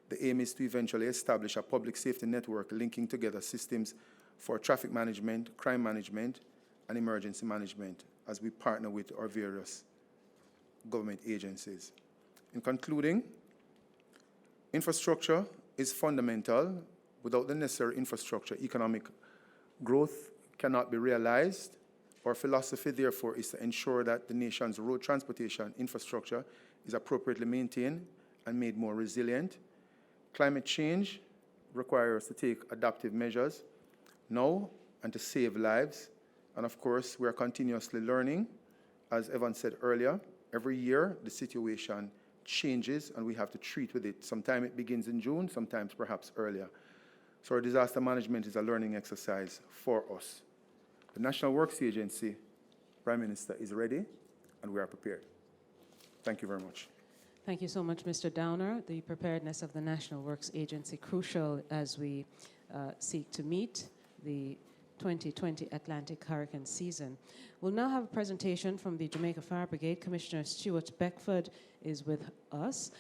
The aim is to eventually establish a public safety network linking together systems for traffic management, crime management, and emergency management as we partner with our various government agencies. In concluding, infrastructure is fundamental. Without the necessary infrastructure, economic growth cannot be realized. Our philosophy, therefore, is to ensure that the nation's road transportation infrastructure is appropriately maintained and made more resilient. Climate change requires us to take adaptive measures now and to save lives. And of course, we are continuously learning. As Evan said earlier, every year the situation changes and we have to treat with it. Sometimes it begins in June, sometimes perhaps earlier. So our disaster management is a learning exercise for us. The National Works Agency, Prime Minister, is ready and we are prepared. Thank you very much. Thank you so much, Mr. Downer. The preparedness of the National Works Agency crucial as we seek to meet the 2020 Atlantic hurricane season. We'll now have a presentation from the Jamaica Fire Brigade. Commissioner Stewart Beckford is with us.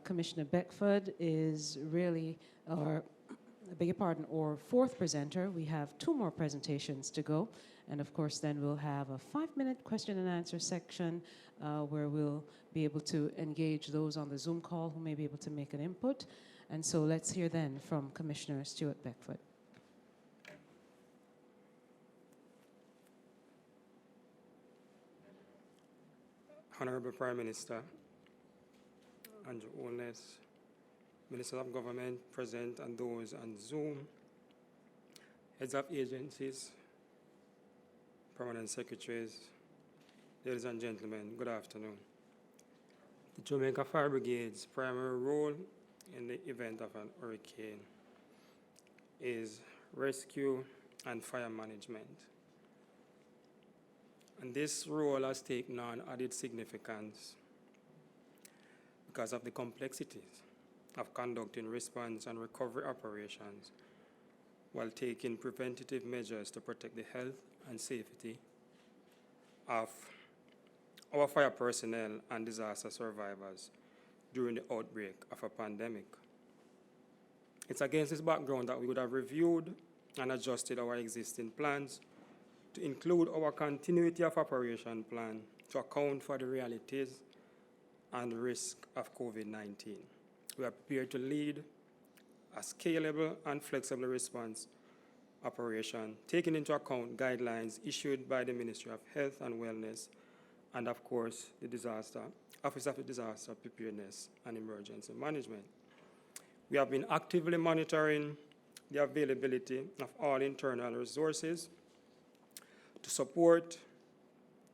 Commissioner Beckford is really our, I beg your pardon, our fourth presenter. We have two more presentations to go. And of course, then we'll have a 5-minute question and answer section where we'll be able to engage those on the Zoom call who may be able to make an input. And so let's hear then from Commissioner Stewart Beckford. Honorable Prime Minister, and Your Holiness, Minister of Government present and those on Zoom, heads of agencies, permanent secretaries, ladies and gentlemen, good afternoon. The Jamaica Fire Brigade's primary role in the event of an hurricane is rescue and fire management. And this role has taken on added significance because of the complexities of conducting response and recovery operations while taking preventative measures to protect the health and safety of our fire personnel and disaster survivors during the outbreak of a pandemic. It's against this background that we would have reviewed and adjusted our existing plans to include our continuity of operation plan to account for the realities and risk of COVID-19. We are prepared to lead a scalable and flexible response operation, taking into account guidelines issued by the Ministry of Health and Wellness and, of course, the Office of Disaster Preparedness and Emergency Management. We have been actively monitoring the availability of all internal resources to support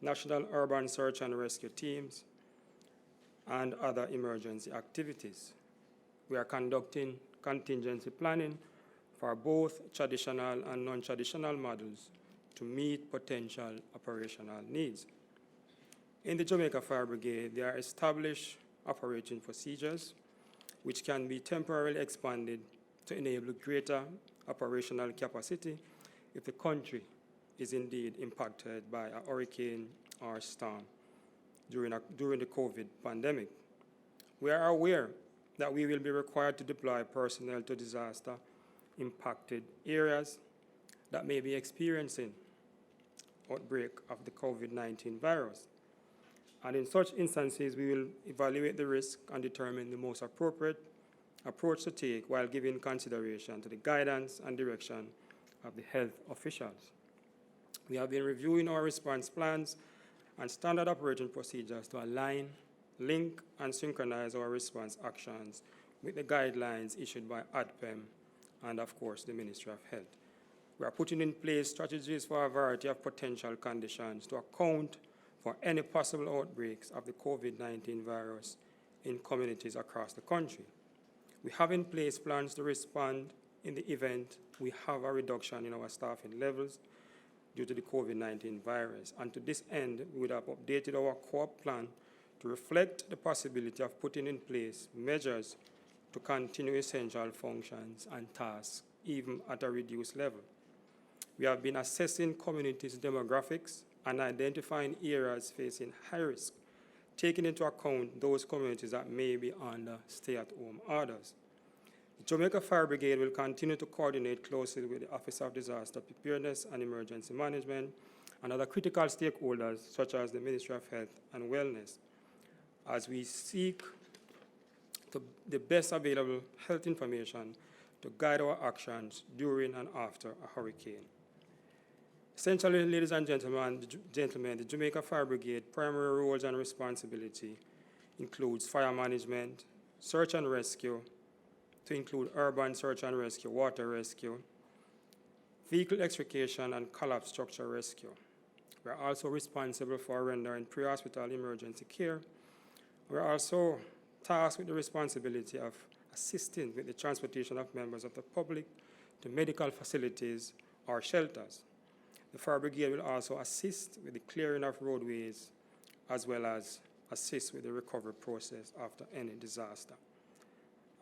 national urban search and rescue teams and other emergency activities. We are conducting contingency planning for both traditional and non-traditional models to meet potential operational needs. In the Jamaica Fire Brigade, there are established operating procedures which can be temporarily expanded to enable greater operational capacity if the country is indeed impacted by a hurricane or storm during the COVID pandemic. We are aware that we will be required to deploy personnel to disaster-impacted areas that may be experiencing outbreak of the COVID-19 virus. And in such instances, we will evaluate the risk and determine the most appropriate approach to take while giving consideration to the guidance and direction of the health officials. We have been reviewing our response plans and standard operating procedures to align, link, and synchronize our response actions with the guidelines issued by ODPEM and, of course, the Ministry of Health. We are putting in place strategies for a variety of potential conditions to account for any possible outbreaks of the COVID-19 virus in communities across the country. We have in place plans to respond in the event we have a reduction in our staffing levels due to the COVID-19 virus. And to this end, we would have updated our co-op plan to reflect the possibility of putting in place measures to continue essential functions and tasks, even at a reduced level. We have been assessing communities' demographics and identifying areas facing high risk, taking into account those communities that may be under stay-at-home orders. The Jamaica Fire Brigade will continue to coordinate closely with the Office of Disaster Preparedness and Emergency Management and other critical stakeholders such as the Ministry of Health and Wellness as we seek the best available health information to guide our actions during and after a hurricane. Essentially, ladies and gentlemen, the Jamaica Fire Brigade primary roles and responsibility includes fire management, search and rescue, to include urban search and rescue, water rescue, vehicle extrication, and collapsed structure rescue. We are also responsible for rendering pre-hospital emergency care. We are also tasked with the responsibility of assisting with the transportation of members of the public to medical facilities or shelters. The Fire Brigade will also assist with the clearing of roadways as well as assist with the recovery process after any disaster.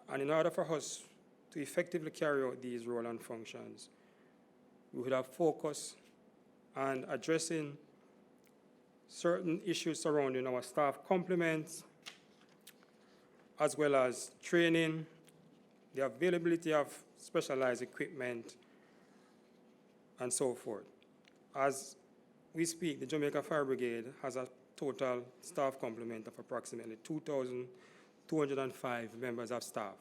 And in order for us to effectively carry out these roles and functions, we would have focus on addressing certain issues surrounding our staff complements, as well as training, the availability of specialized equipment, and so forth. As we speak, the Jamaica Fire Brigade has a total staff complement of approximately 2,205 members of staff.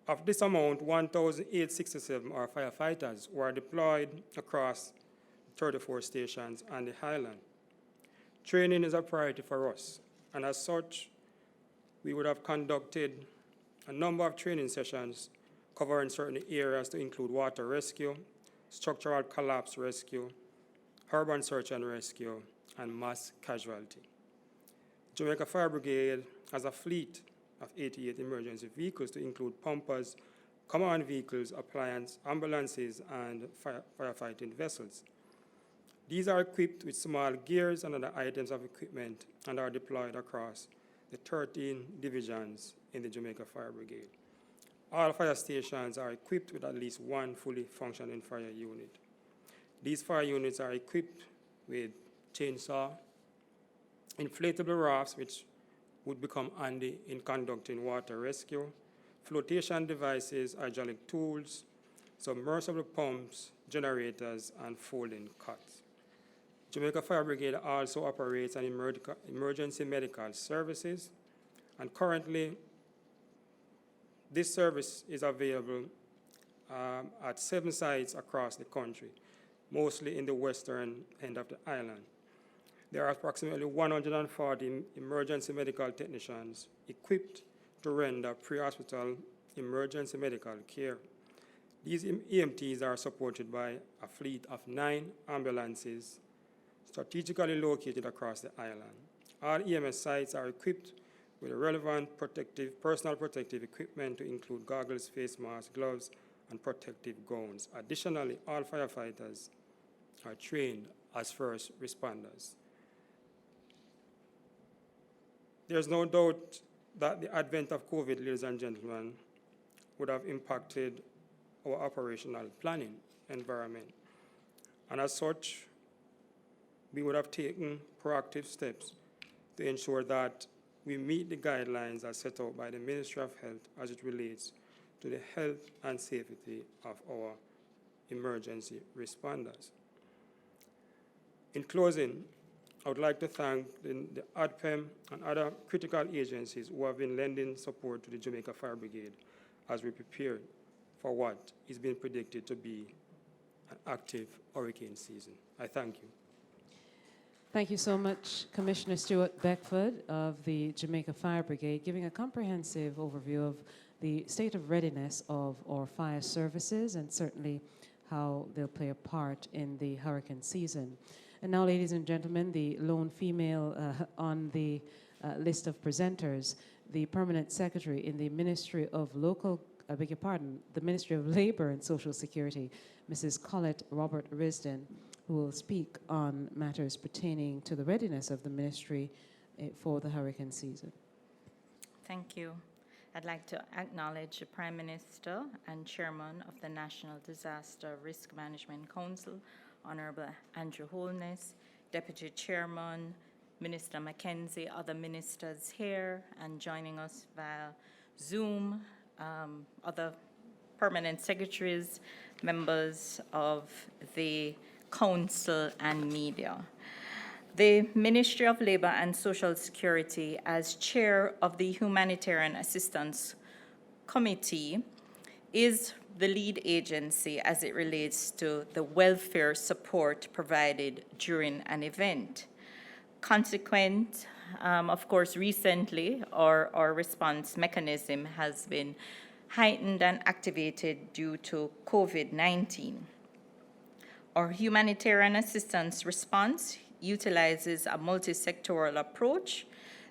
Of this amount, 1,867 are firefighters who are deployed across 34 stations on the island. Training is a priority for us, and as such, we would have conducted a number of training sessions covering certain areas to include water rescue, structural collapse rescue, urban search and rescue, and mass casualty. Jamaica Fire Brigade has a fleet of 88 emergency vehicles to include pumpers, command vehicles, appliance, ambulances, and firefighting vessels. These are equipped with small gears and other items of equipment and are deployed across the 13 divisions in the Jamaica Fire Brigade. All fire stations are equipped with at least one fully functioning fire unit. These fire units are equipped with chainsaw, inflatable rafts, which would become handy in conducting water rescue, flotation devices, hydraulic tools, submersible pumps, generators, and folding cots. Jamaica Fire Brigade also operates an emergency medical services, and currently this service is available at 7 sites across the country, mostly in the western end of the island. There are approximately 140 emergency medical technicians equipped to render pre-hospital emergency medical care. These EMTs are supported by a fleet of 9 ambulances strategically located across the island. All EMS sites are equipped with relevant personal protective equipment to include goggles, face masks, gloves, and protective gowns. Additionally, all firefighters are trained as first responders. There's no doubt that the advent of COVID, ladies and gentlemen, would have impacted our operational planning environment. And as such, we would have taken proactive steps to ensure that we meet the guidelines as set out by the Ministry of Health as it relates to the health and safety of our emergency responders. In closing, I would like to thank the ODPEM and other critical agencies who have been lending support to the Jamaica Fire Brigade as we prepare for what is being predicted to be an active hurricane season. I thank you. Thank you so much, Commissioner Stewart Beckford of the Jamaica Fire Brigade, giving a comprehensive overview of the state of readiness of our fire services and certainly how they'll play a part in the hurricane season. And now, ladies and gentlemen, the lone female on the list of presenters, the Permanent Secretary in the Ministry of the Ministry of Labor and Social Security, Mrs. Colette Robert Risden, who will speak on matters pertaining to the readiness of the ministry for the hurricane season. Thank you. I'd like to acknowledge the Prime Minister and Chairman of the National Disaster Risk Management Council, Honorable Andrew Holness, Deputy Chairman, Minister McKenzie, other ministers here, and joining us via Zoom, other permanent secretaries, members of the council, and media. The Ministry of Labor and Social Security, as chair of the Humanitarian Assistance Committee, is the lead agency as it relates to the welfare support provided during an event. Consequent, of course, recently, our response mechanism has been heightened and activated due to COVID-19. Our humanitarian assistance response utilizes a multi-sectoral approach.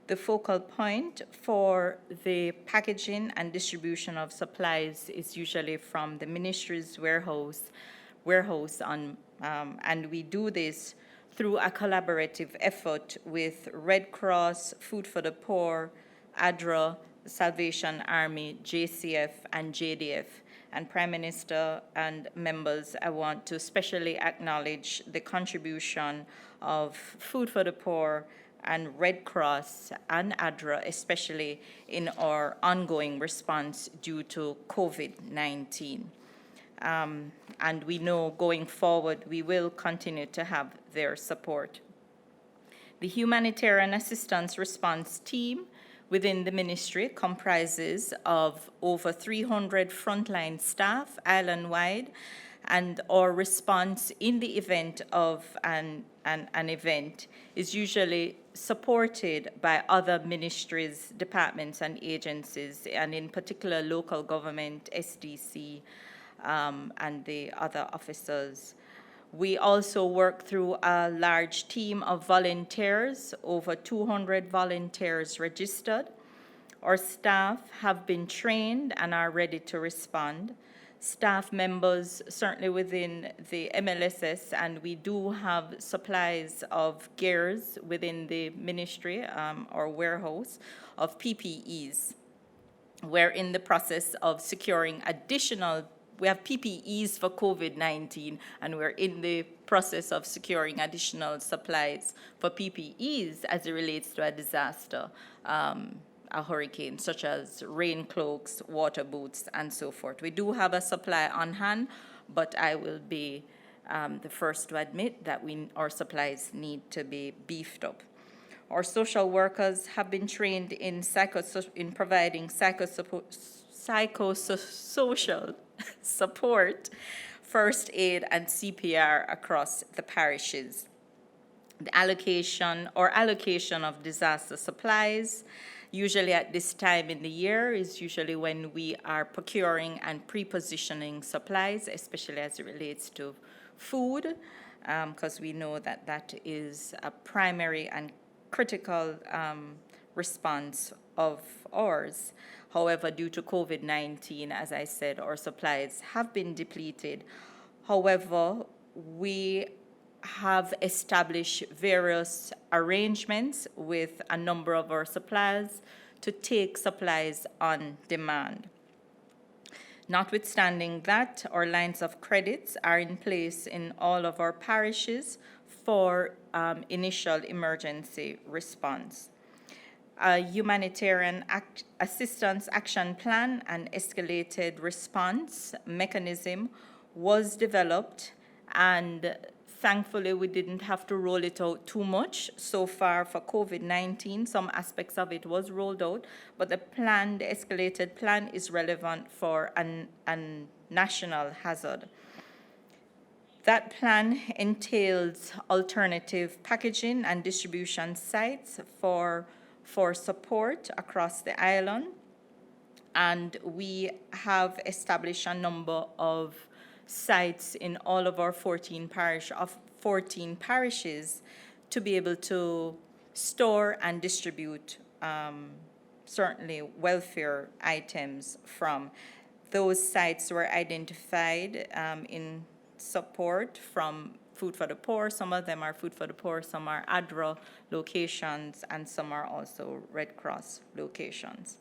The focal point for the packaging and distribution of supplies is usually from the ministry's warehouse, and we do this through a collaborative effort with Red Cross, Food for the Poor, ADRA, Salvation Army, JCF, and JDF. And Prime Minister and members, I want to especially acknowledge the contribution of Food for the Poor and Red Cross and ADRA, especially in our ongoing response due to COVID-19. And we know going forward, we will continue to have their support. The Humanitarian Assistance Response Team within the ministry comprises of over 300 frontline staff island-wide, and our response in the event of an event is usually supported by other ministries, departments, and agencies, and in particular local government, SDC, and the other officers. We also work through a large team of volunteers, over 200 volunteers registered. Our staff have been trained and are ready to respond. Staff members, certainly within the MLSS, and we do have supplies of gears within the ministry or warehouse of PPEs. We're in the process of securing additional. We have PPEs for COVID-19, and we're in the process of securing additional supplies for PPEs as it relates to a disaster, a hurricane, such as rain cloaks, water boots, and so forth. We do have a supply on hand, but I will be the first to admit that our supplies need to be beefed up. Our social workers have been trained in providing psychosocial support, first aid, and CPR across the parishes. The allocation of disaster supplies, usually at this time in the year, is usually when we are procuring and pre-positioning supplies, especially as it relates to food, because we know that that is a primary and critical response of ours. However, due to COVID-19, as I said, our supplies have been depleted. However, we have established various arrangements with a number of our suppliers to take supplies on demand. Notwithstanding that, our lines of credits are in place in all of our parishes for initial emergency response. A humanitarian assistance action plan and escalated response mechanism was developed, and thankfully we didn't have to roll it out too much so far for COVID-19. Some aspects of it was rolled out, but the escalated plan is relevant for a national hazard. That plan entails alternative packaging and distribution sites for support across the island, and we have established a number of sites in all of our 14 parishes to be able to store and distribute certainly welfare items from. Those sites were identified in support from Food for the Poor. Some of them are Food for the Poor, some are ADRA locations, and some are also Red Cross locations.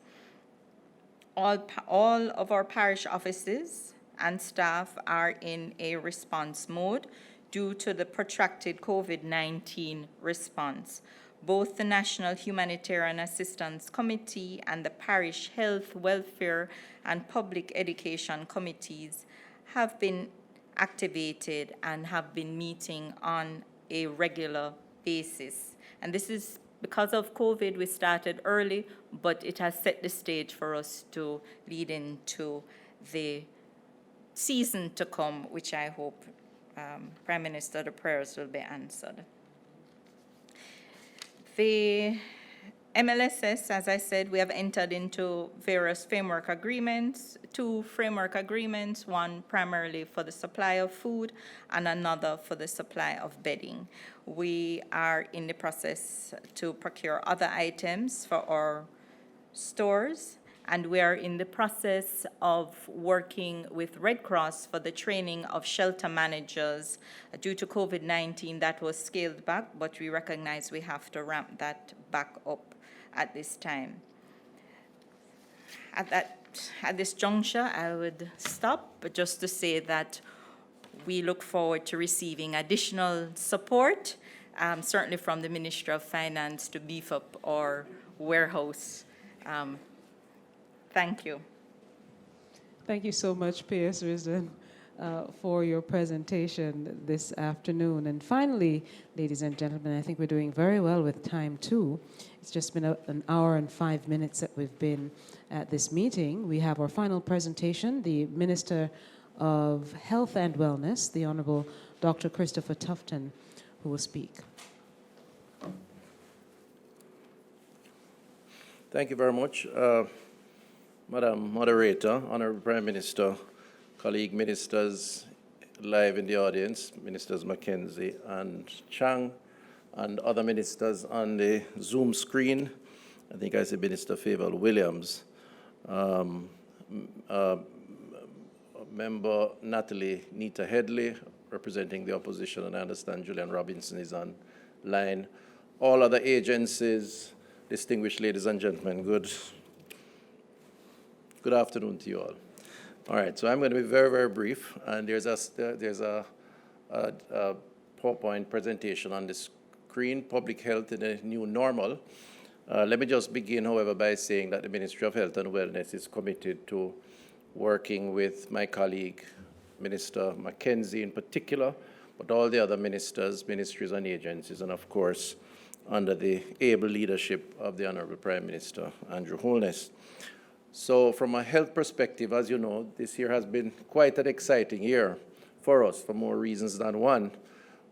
All of our parish offices and staff are in a response mode due to the protracted COVID-19 response. Both the National Humanitarian Assistance Committee and the Parish Health, Welfare, and Public Education Committees have been activated and have been meeting on a regular basis. And this is because of COVID. We started early, but it has set the stage for us to lead into the season to come, which I hope, Prime Minister, the prayers will be answered. The MLSS, as I said, we have entered into various framework agreements, 2 framework agreements, one primarily for the supply of food and another for the supply of bedding. We are in the process to procure other items for our stores, and we are in the process of working with Red Cross for the training of shelter managers. Due to COVID-19, that was scaled back, but we recognize we have to ramp that back up at this time. At this juncture, I would stop, but just to say that we look forward to receiving additional support, certainly from the Ministry of Finance, to beef up our warehouse. Thank you. Thank you so much, P.S. Risden, for your presentation this afternoon. And finally, ladies and gentlemen, I think we're doing very well with time too. It's just been an hour and 5 minutes that we've been at this meeting. We have our final presentation, the Minister of Health and Wellness, the Honorable Dr. Christopher Tufton, who will speak. Thank you very much, Madam Moderator, Honorable Prime Minister, colleague ministers live in the audience, Ministers McKenzie and Chang, and other ministers on the Zoom screen. I think I see Minister Favour Williams. Member Natalie Nita Headley, representing the opposition, and I understand Julian Robinson is on line. All other agencies, distinguished ladies and gentlemen, good afternoon to you all. All right, so I'm going to be very, very brief, and there's a PowerPoint presentation on the screen, Public Health in a New Normal. Let me just begin, however, by saying that the Ministry of Health and Wellness is committed to working with my colleague, Minister McKenzie in particular, but all the other ministers, ministries and agencies, and of course, under the able leadership of the Honorable Prime Minister, Andrew Holness. So from a health perspective, as you know, this year has been quite an exciting year for us for more reasons than one,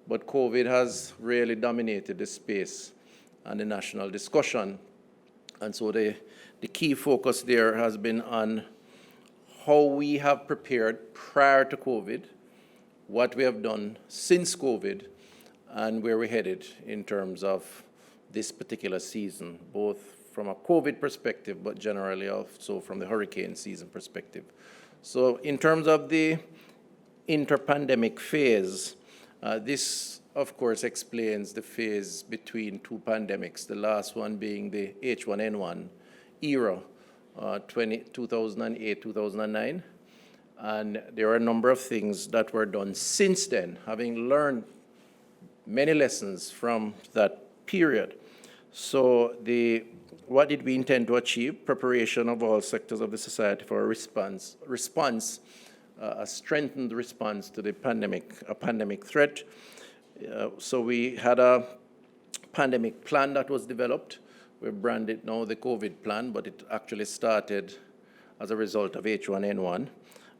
but COVID has really dominated the space and the national discussion. And so the key focus there has been on how we have prepared prior to COVID, what we have done since COVID, and where we're headed in terms of this particular season, both from a COVID perspective, but generally also from the hurricane season perspective. So in terms of the interpandemic phase, this, of course, explains the phase between two pandemics, the last one being the H1N1 era, 2008, 2009. And there are a number of things that were done since then, having learned many lessons from that period. So what did we intend to achieve? Preparation of all sectors of the society for a strengthened response to the pandemic threat. So we had a pandemic plan that was developed. We brand it now the COVID plan, but it actually started as a result of H1N1.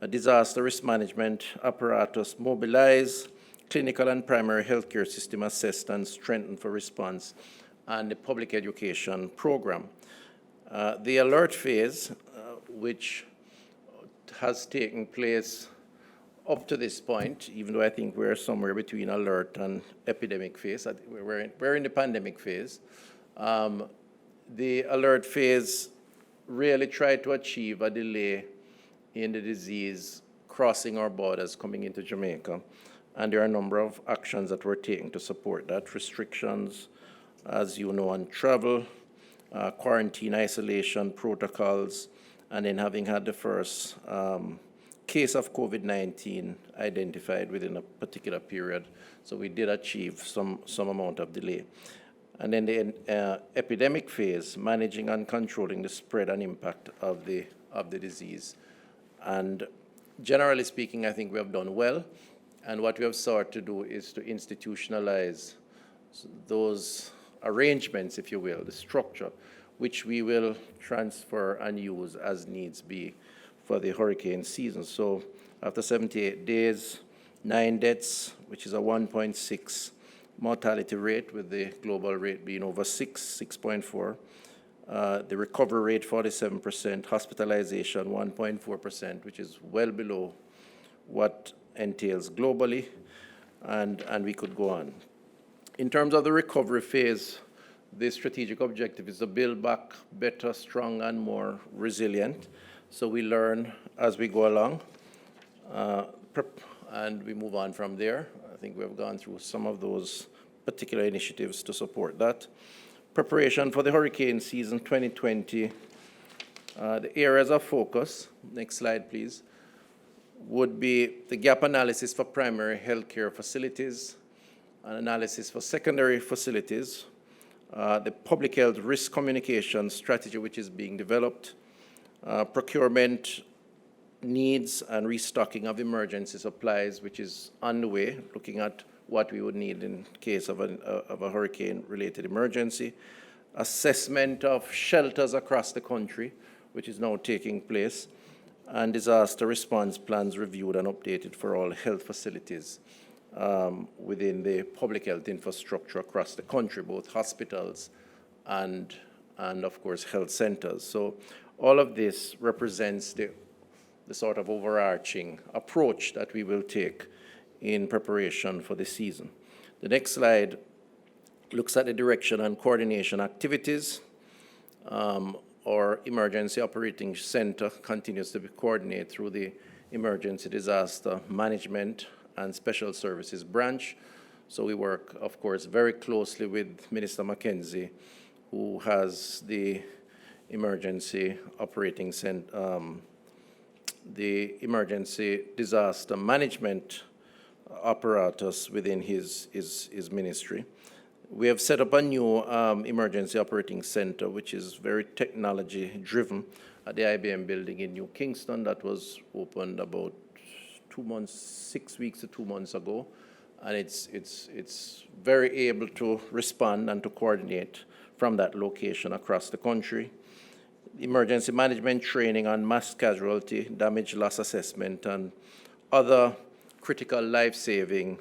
A disaster risk management apparatus mobilized, clinical and primary healthcare system assessed and strengthened for response, and the public education program. The alert phase, which has taken place up to this point, even though I think we're somewhere between alert and epidemic phase, we're in the pandemic phase. The alert phase really tried to achieve a delay in the disease crossing our borders coming into Jamaica. And there are a number of actions that were taken to support that. Restrictions, as you know, on travel, quarantine isolation protocols, and then having had the first case of COVID-19 identified within a particular period. So we did achieve some amount of delay. And then the epidemic phase, managing and controlling the spread and impact of the disease. And generally speaking, I think we have done well. And what we have sought to do is to institutionalize those arrangements, if you will, the structure, which we will transfer and use as needs be for the hurricane season. So after 78 days, 9 deaths, which is a 1.6 mortality rate, with the global rate being over 6.4. The recovery rate, 47%, hospitalization, 1.4%, which is well below what entails globally, and we could go on. In terms of the recovery phase, the strategic objective is to build back better, stronger, and more resilient. So we learn as we go along, and we move on from there. I think we have gone through some of those particular initiatives to support that. Preparation for the hurricane season 2020. The areas of focus, next slide please, would be the gap analysis for primary healthcare facilities, an analysis for secondary facilities, the public health risk communication strategy which is being developed, procurement needs and restocking of emergency supplies which is underway, looking at what we would need in case of a hurricane-related emergency, assessment of shelters across the country, which is now taking place, and disaster response plans reviewed and updated for all health facilities within the public health infrastructure across the country, both hospitals and of course, health centers. So all of this represents the sort of overarching approach that we will take in preparation for the season. The next slide looks at the direction and coordination activities. Our Emergency Operating Center continues to be coordinated through the Emergency Disaster Management and Special Services Branch. So we work, of course, very closely with Minister McKenzie, who has the Emergency Operating Center, the Emergency Disaster Management apparatus within his ministry. We have set up a new Emergency Operating Center, which is very technology-driven at the IBM building in New Kingston. That was opened about 6 weeks to 2 months ago. And it's very able to respond and to coordinate from that location across the country. Emergency management training on mass casualty, damage loss assessment, and other critical life-saving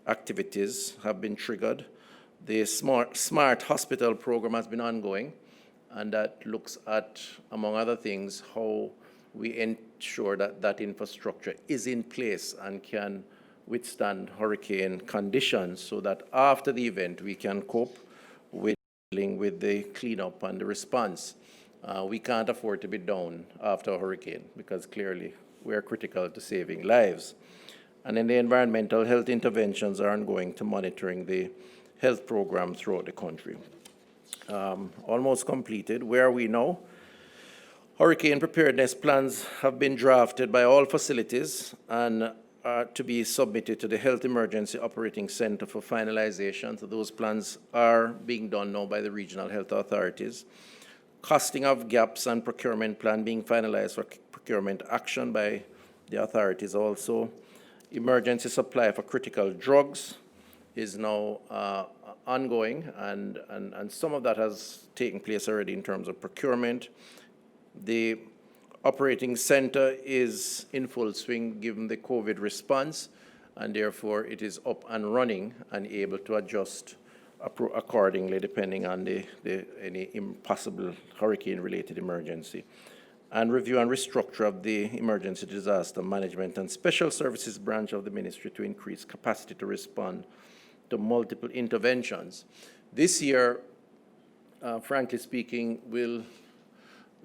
activities have been triggered. The smart hospital program has been ongoing, and that looks at, among other things, how we ensure that that infrastructure is in place and can withstand hurricane conditions so that after the event we can cope with dealing with the cleanup and the response. We can't afford to be down after a hurricane because clearly we are critical to saving lives. And then the environmental health interventions are ongoing to monitoring the health program throughout the country. Almost completed. Where are we now? Hurricane preparedness plans have been drafted by all facilities and are to be submitted to the Health Emergency Operating Center for finalization. So those plans are being done now by the regional health authorities. Costing of gaps and procurement plan being finalized for procurement action by the authorities also. Emergency supply for critical drugs is now ongoing, and some of that has taken place already in terms of procurement. The operating center is in full swing given the COVID response, and therefore it is up and running and able to adjust accordingly depending on any possible hurricane-related emergency. And review and restructure of the Emergency Disaster Management and Special Services branch of the ministry to increase capacity to respond to multiple interventions. This year, frankly speaking,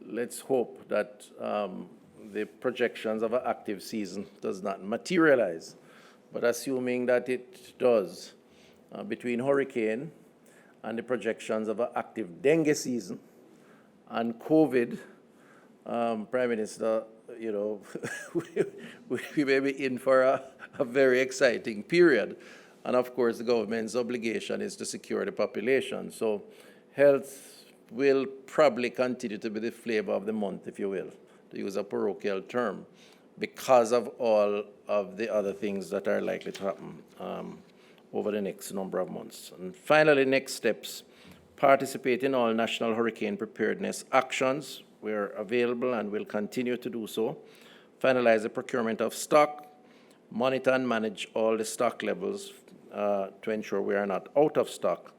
let's hope that the projections of an active season does not materialize. But assuming that it does, between hurricane and the projections of an active dengue season and COVID, Prime Minister, you know, we may be in for a very exciting period. And of course, the government's obligation is to secure the population. So health will probably continue to be the flavor of the month, if you will, to use a parochial term, because of all of the other things that are likely to happen over the next number of months. And finally, next steps, participate in all national hurricane preparedness actions. We're available and will continue to do so. Finalize the procurement of stock, monitor and manage all the stock levels to ensure we are not out of stock.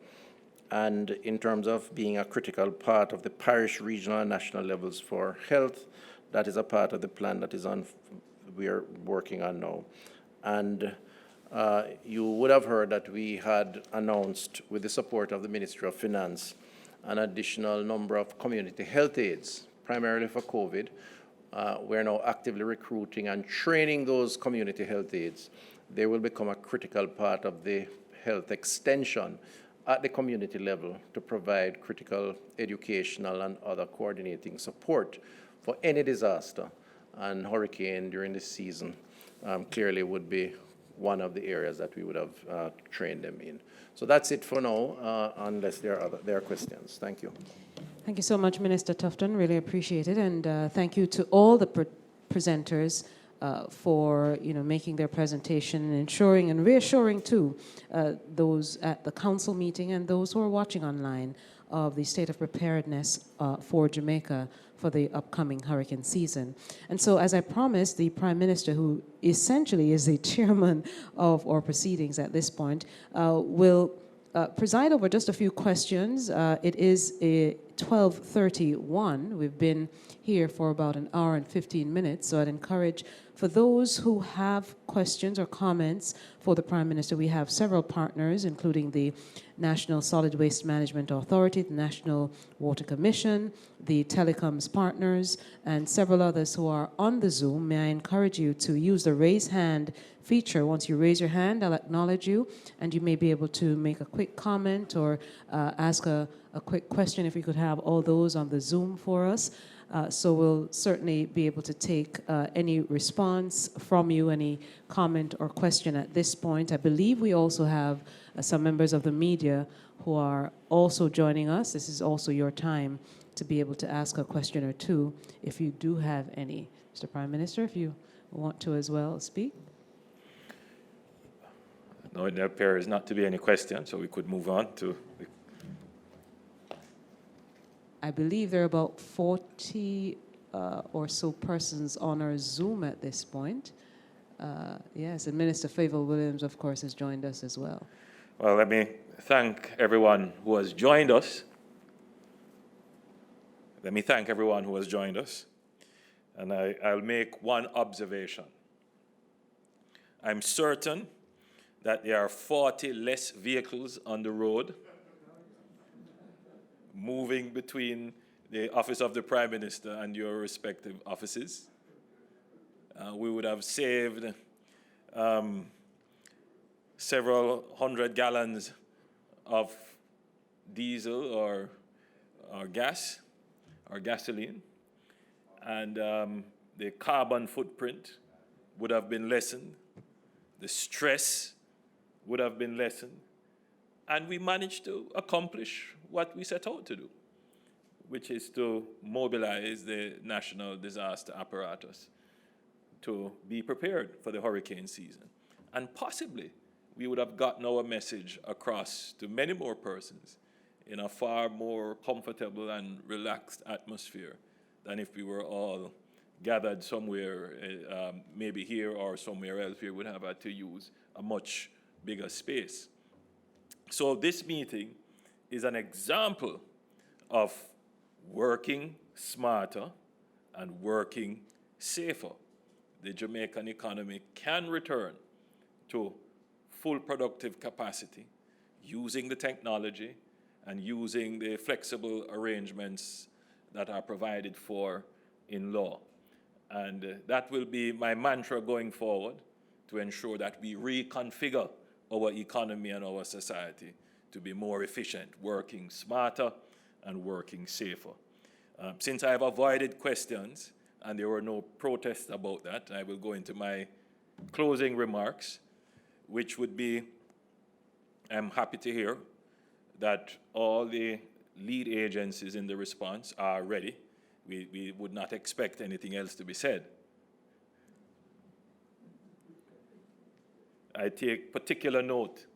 And in terms of being a critical part of the parish, regional, and national levels for health, that is a part of the plan that is we are working on now. And You would have heard that we had announced, with the support of the Ministry of Finance, an additional number of community health aides, primarily for COVID. We're now actively recruiting and training those community health aides. They will become a critical part of the health extension at the community level to provide critical educational and other coordinating support for any disaster. And hurricane during this season clearly would be one of the areas that we would have trained them in. So that's it for now, unless there are questions. Thank you. Thank you so much, Minister Tufton. Really appreciate it. And thank you to all the presenters for making their presentation and ensuring and reassuring too those at the council meeting and those who are watching online of the state of preparedness for Jamaica for the upcoming hurricane season. And so, as I promised, the Prime Minister, who essentially is the chairman of our proceedings at this point, will preside over just a few questions. It is a 12:31. We've been here for about an hour and 15 minutes, so I'd encourage for those who have questions or comments for the Prime Minister. We have several partners, including the National Solid Waste Management Authority, the National Water Commission, the Telecoms Partners, and several others who are on the Zoom. May I encourage you to use the raise hand feature. Once you raise your hand, I'll acknowledge you, and you may be able to make a quick comment or ask a quick question if we could have all those on the Zoom for us. So we'll certainly be able to take any response from you, any comment or question at this point. I believe we also have some members of the media who are also joining us. This is also your time to be able to ask a question or two if you do have any. Mr. Prime Minister, if you want to as well speak. No, there appears not to be any question, so we could move on to the... I believe there are about 40 or so persons on our Zoom at this point. Yes, and Minister Favour Williams, of course, has joined us as well. Well, let me thank everyone who has joined us. And I'll make one observation. I'm certain that there are 40 less vehicles on the road moving between the office of the Prime Minister and your respective offices. We would have saved several hundred gallons of diesel or gas or gasoline, and the carbon footprint would have been lessened, the stress would have been lessened, and we managed to accomplish what we set out to do, which is to mobilize the national disaster apparatus to be prepared for the hurricane season. And possibly we would have gotten our message across to many more persons in a far more comfortable and relaxed atmosphere than if we were all gathered somewhere, maybe here or somewhere else. We would have had to use a much bigger space. So this meeting is an example of working smarter and working safer. The Jamaican economy can return to full productive capacity using the technology and using the flexible arrangements that are provided for in law. And that will be my mantra going forward, to ensure that we reconfigure our economy and our society to be more efficient, working smarter and working safer. Since I have avoided questions and there were no protests about that, I will go into my closing remarks, which would be, I'm happy to hear that all the lead agencies in the response are ready. We would not expect anything else to be said. I take particular note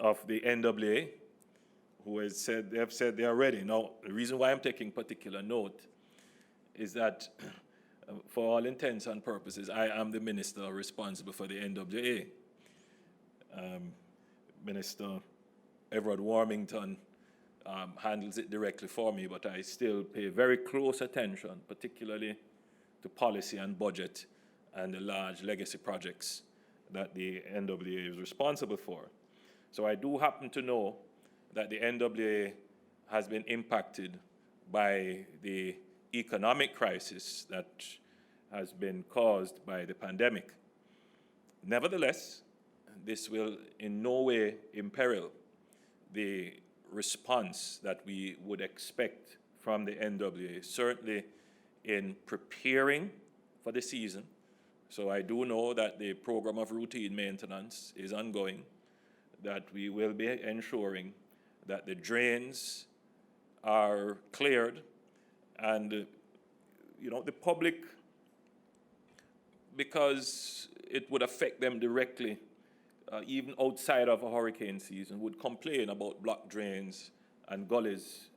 of the NWA, who has said, they have said they are ready. Now, the reason why I'm taking particular note is that for all intents and purposes, I am the minister responsible for the NWA. Minister Everett Warmington handles it directly for me, but I still pay very close attention, particularly to policy and budget and the large legacy projects that the NWA is responsible for. So I do happen to know that the NWA has been impacted by the economic crisis that has been caused by the pandemic. Nevertheless, this will in no way imperil the response that we would expect from the NWA, certainly in preparing for the season. So I do know that the program of routine maintenance is ongoing, that we will be ensuring that the drains are cleared, and the public, because it would affect them directly, even outside of a hurricane season, would complain about blocked drains and gullies.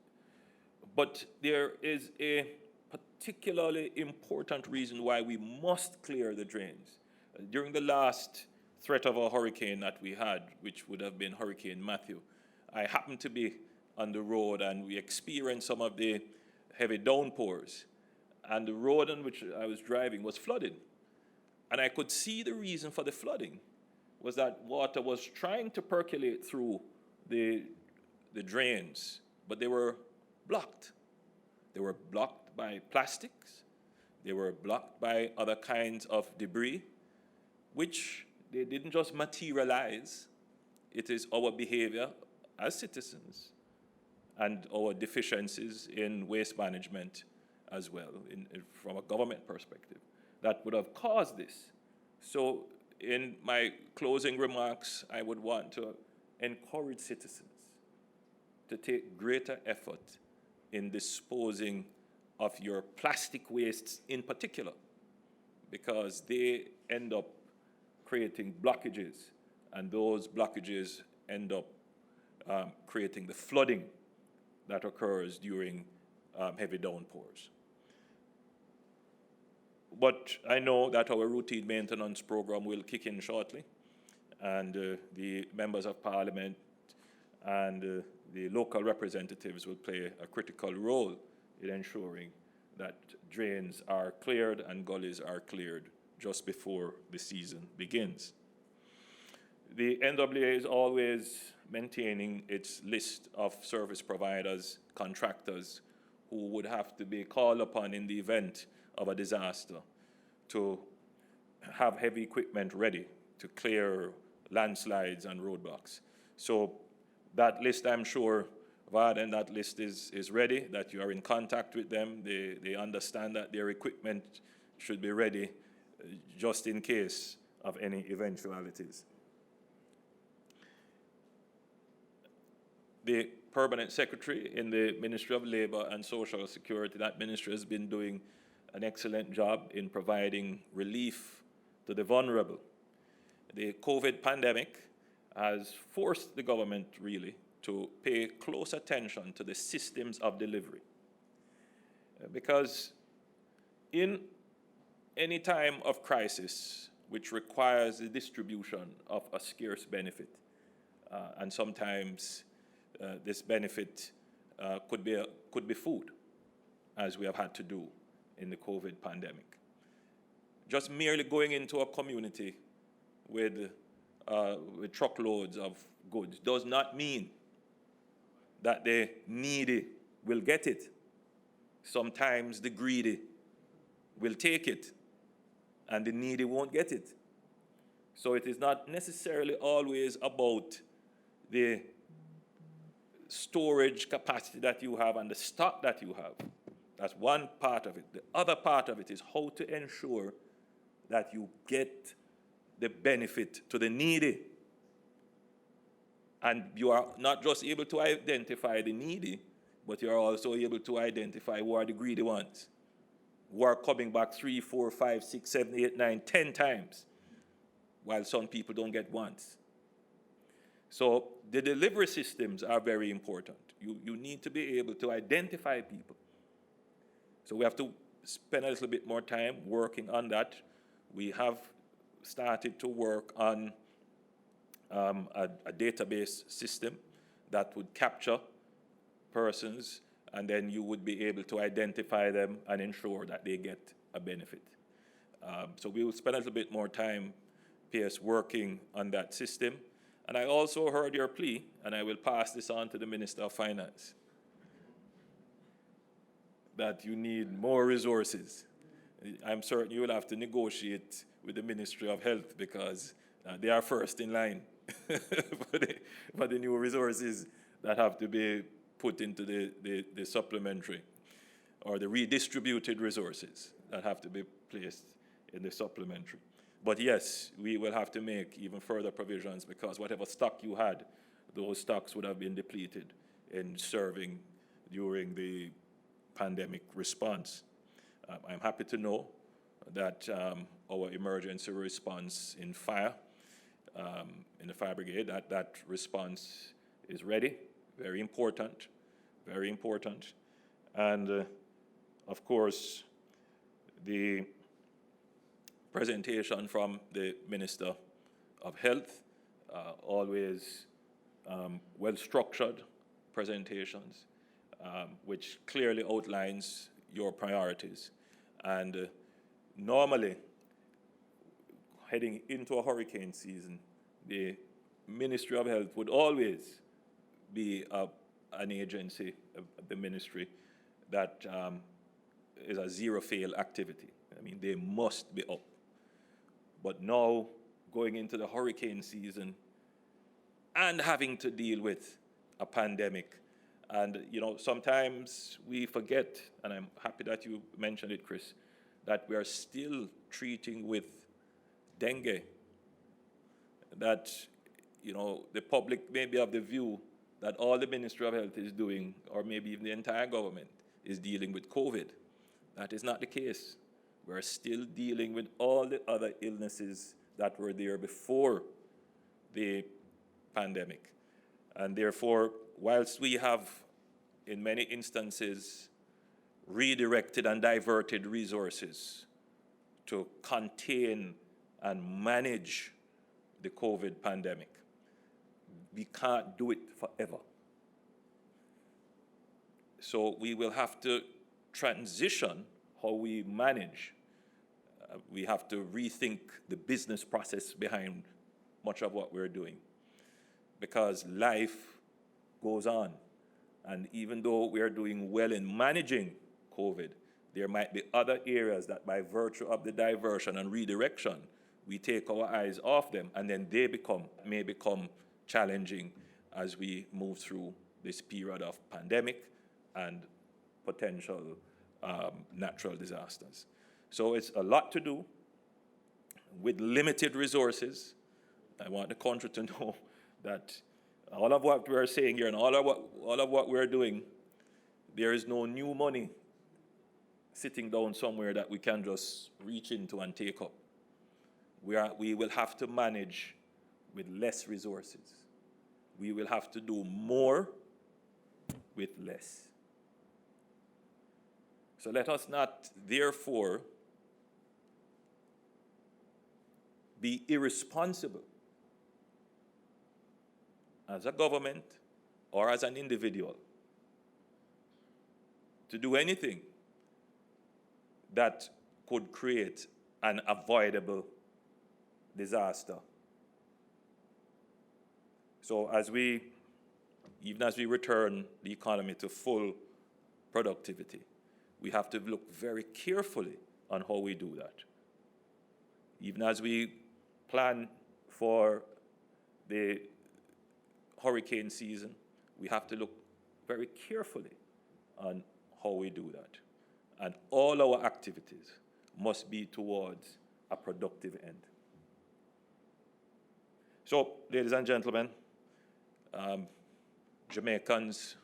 But there is a particularly important reason why we must clear the drains. During the last threat of a hurricane that we had, which would have been Hurricane Matthew, I happened to be on the road and we experienced some of the heavy downpours. And the road on which I was driving was flooded. And I could see the reason for the flooding was that water was trying to percolate through the drains, but they were blocked. They were blocked by plastics. They were blocked by other kinds of debris, which they didn't just materialize. It is our behavior as citizens and our deficiencies in waste management as well, from a government perspective, that would have caused this. So in my closing remarks, I would want to encourage citizens to take greater effort in disposing of your plastic wastes in particular, because they end up creating blockages, and those blockages end up creating the flooding that occurs during heavy downpours. But I know that our routine maintenance program will kick in shortly, and the members of parliament and the local representatives will play a critical role in ensuring that drains are cleared and gullies are cleared just before the season begins. The NWA is always maintaining its list of service providers, contractors, who would have to be called upon in the event of a disaster to have heavy equipment ready to clear landslides and roadblocks. So that list, I'm sure, Varden, that list is ready, that you are in contact with them. They understand that their equipment should be ready just in case of any eventualities. The permanent secretary in the Ministry of Labor and Social Security, that ministry has been doing an excellent job in providing relief to the vulnerable. The COVID pandemic has forced the government really to pay close attention to the systems of delivery. Because in any time of crisis, which requires the distribution of a scarce benefit, and sometimes this benefit could be food, as we have had to do in the COVID pandemic. Just merely going into a community with truckloads of goods does not mean that the needy will get it. Sometimes the greedy will take it, and the needy won't get it. So it is not necessarily always about the storage capacity that you have and the stock that you have. That's one part of it. The other part of it is how to ensure that you get the benefit to the needy. And you are not just able to identify the needy, but you are also able to identify who are the greedy ones, who are coming back 3, 4, 5, 6, 7, 8, 9, 10 times, while some people don't get once. So the delivery systems are very important. You need to be able to identify people. So we have to spend a little bit more time working on that. We have started to work on a database system that would capture persons, and then you would be able to identify them and ensure that they get a benefit. So we will spend a little bit more time PS working on that system. And I also heard your plea, and I will pass this on to the Minister of Finance, that you need more resources. I'm certain you will have to negotiate with the Ministry of Health because they are first in line for the new resources that have to be put into the supplementary or the redistributed resources that have to be placed in the supplementary. But yes, we will have to make even further provisions because whatever stock you had, those stocks would have been depleted in serving during the pandemic response. I'm happy to know that our emergency response in fire, in the fire brigade, that response is ready. Very important, very important. And of course, the presentation from the Minister of Health, always well-structured presentations, which clearly outlines your priorities. And normally, heading into a hurricane season, the Ministry of Health would always be an agency, the ministry, that is a zero-fail activity. I mean, they must be up. But now, going into the hurricane season and having to deal with a pandemic, and sometimes we forget, and I'm happy that you mentioned it, Chris, that we are still treating with dengue. That, the public may be of the view that all the Ministry of Health is doing, or maybe even the entire government, is dealing with COVID. That is not the case. We're still dealing with all the other illnesses that were there before the pandemic. And therefore, whilst we have, in many instances, redirected and diverted resources to contain and manage the COVID pandemic, we can't do it forever. So we will have to transition how we manage. We have to rethink the business process behind much of what we're doing, because life goes on. And even though we are doing well in managing COVID, there might be other areas that by virtue of the diversion and redirection, we take our eyes off them, and then they may become challenging as we move through this period of pandemic and potential natural disasters. So it's a lot to do with limited resources. I want the country to know that all of what we're saying here and all of what we're doing, there is no new money sitting down somewhere that we can just reach into and take up. We will have to manage with less resources. We will have to do more with less. So let us not, therefore, be irresponsible as a government or as an individual to do anything that could create an avoidable disaster. So even as we return the economy to full productivity, we have to look very carefully on how we do that. Even as we plan for the hurricane season, we have to look very carefully on how we do that. And all our activities must be towards a productive end. So, ladies and gentlemen, Jamaicans,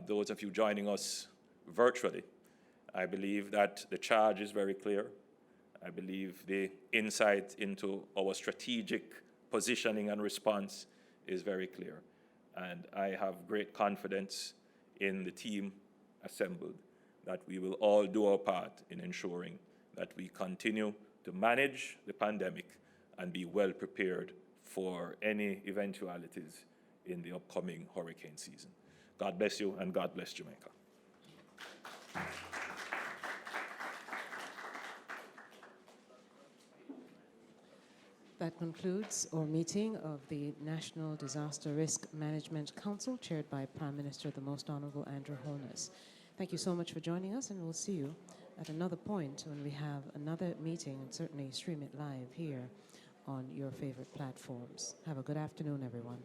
those of you joining us virtually, I believe that the charge is very clear. I believe the insight into our strategic positioning and response is very clear. And I have great confidence in the team assembled that we will all do our part in ensuring that we continue to manage the pandemic and be well prepared for any eventualities in the upcoming hurricane season. God bless you, and God bless Jamaica. That concludes our meeting of the National Disaster Risk Management Council, chaired by Prime Minister, the Most Honorable Andrew Holness. Thank you so much for joining us, and we'll see you at another point when we have another meeting, and certainly stream it live here on your favorite platforms. Have a good afternoon, everyone.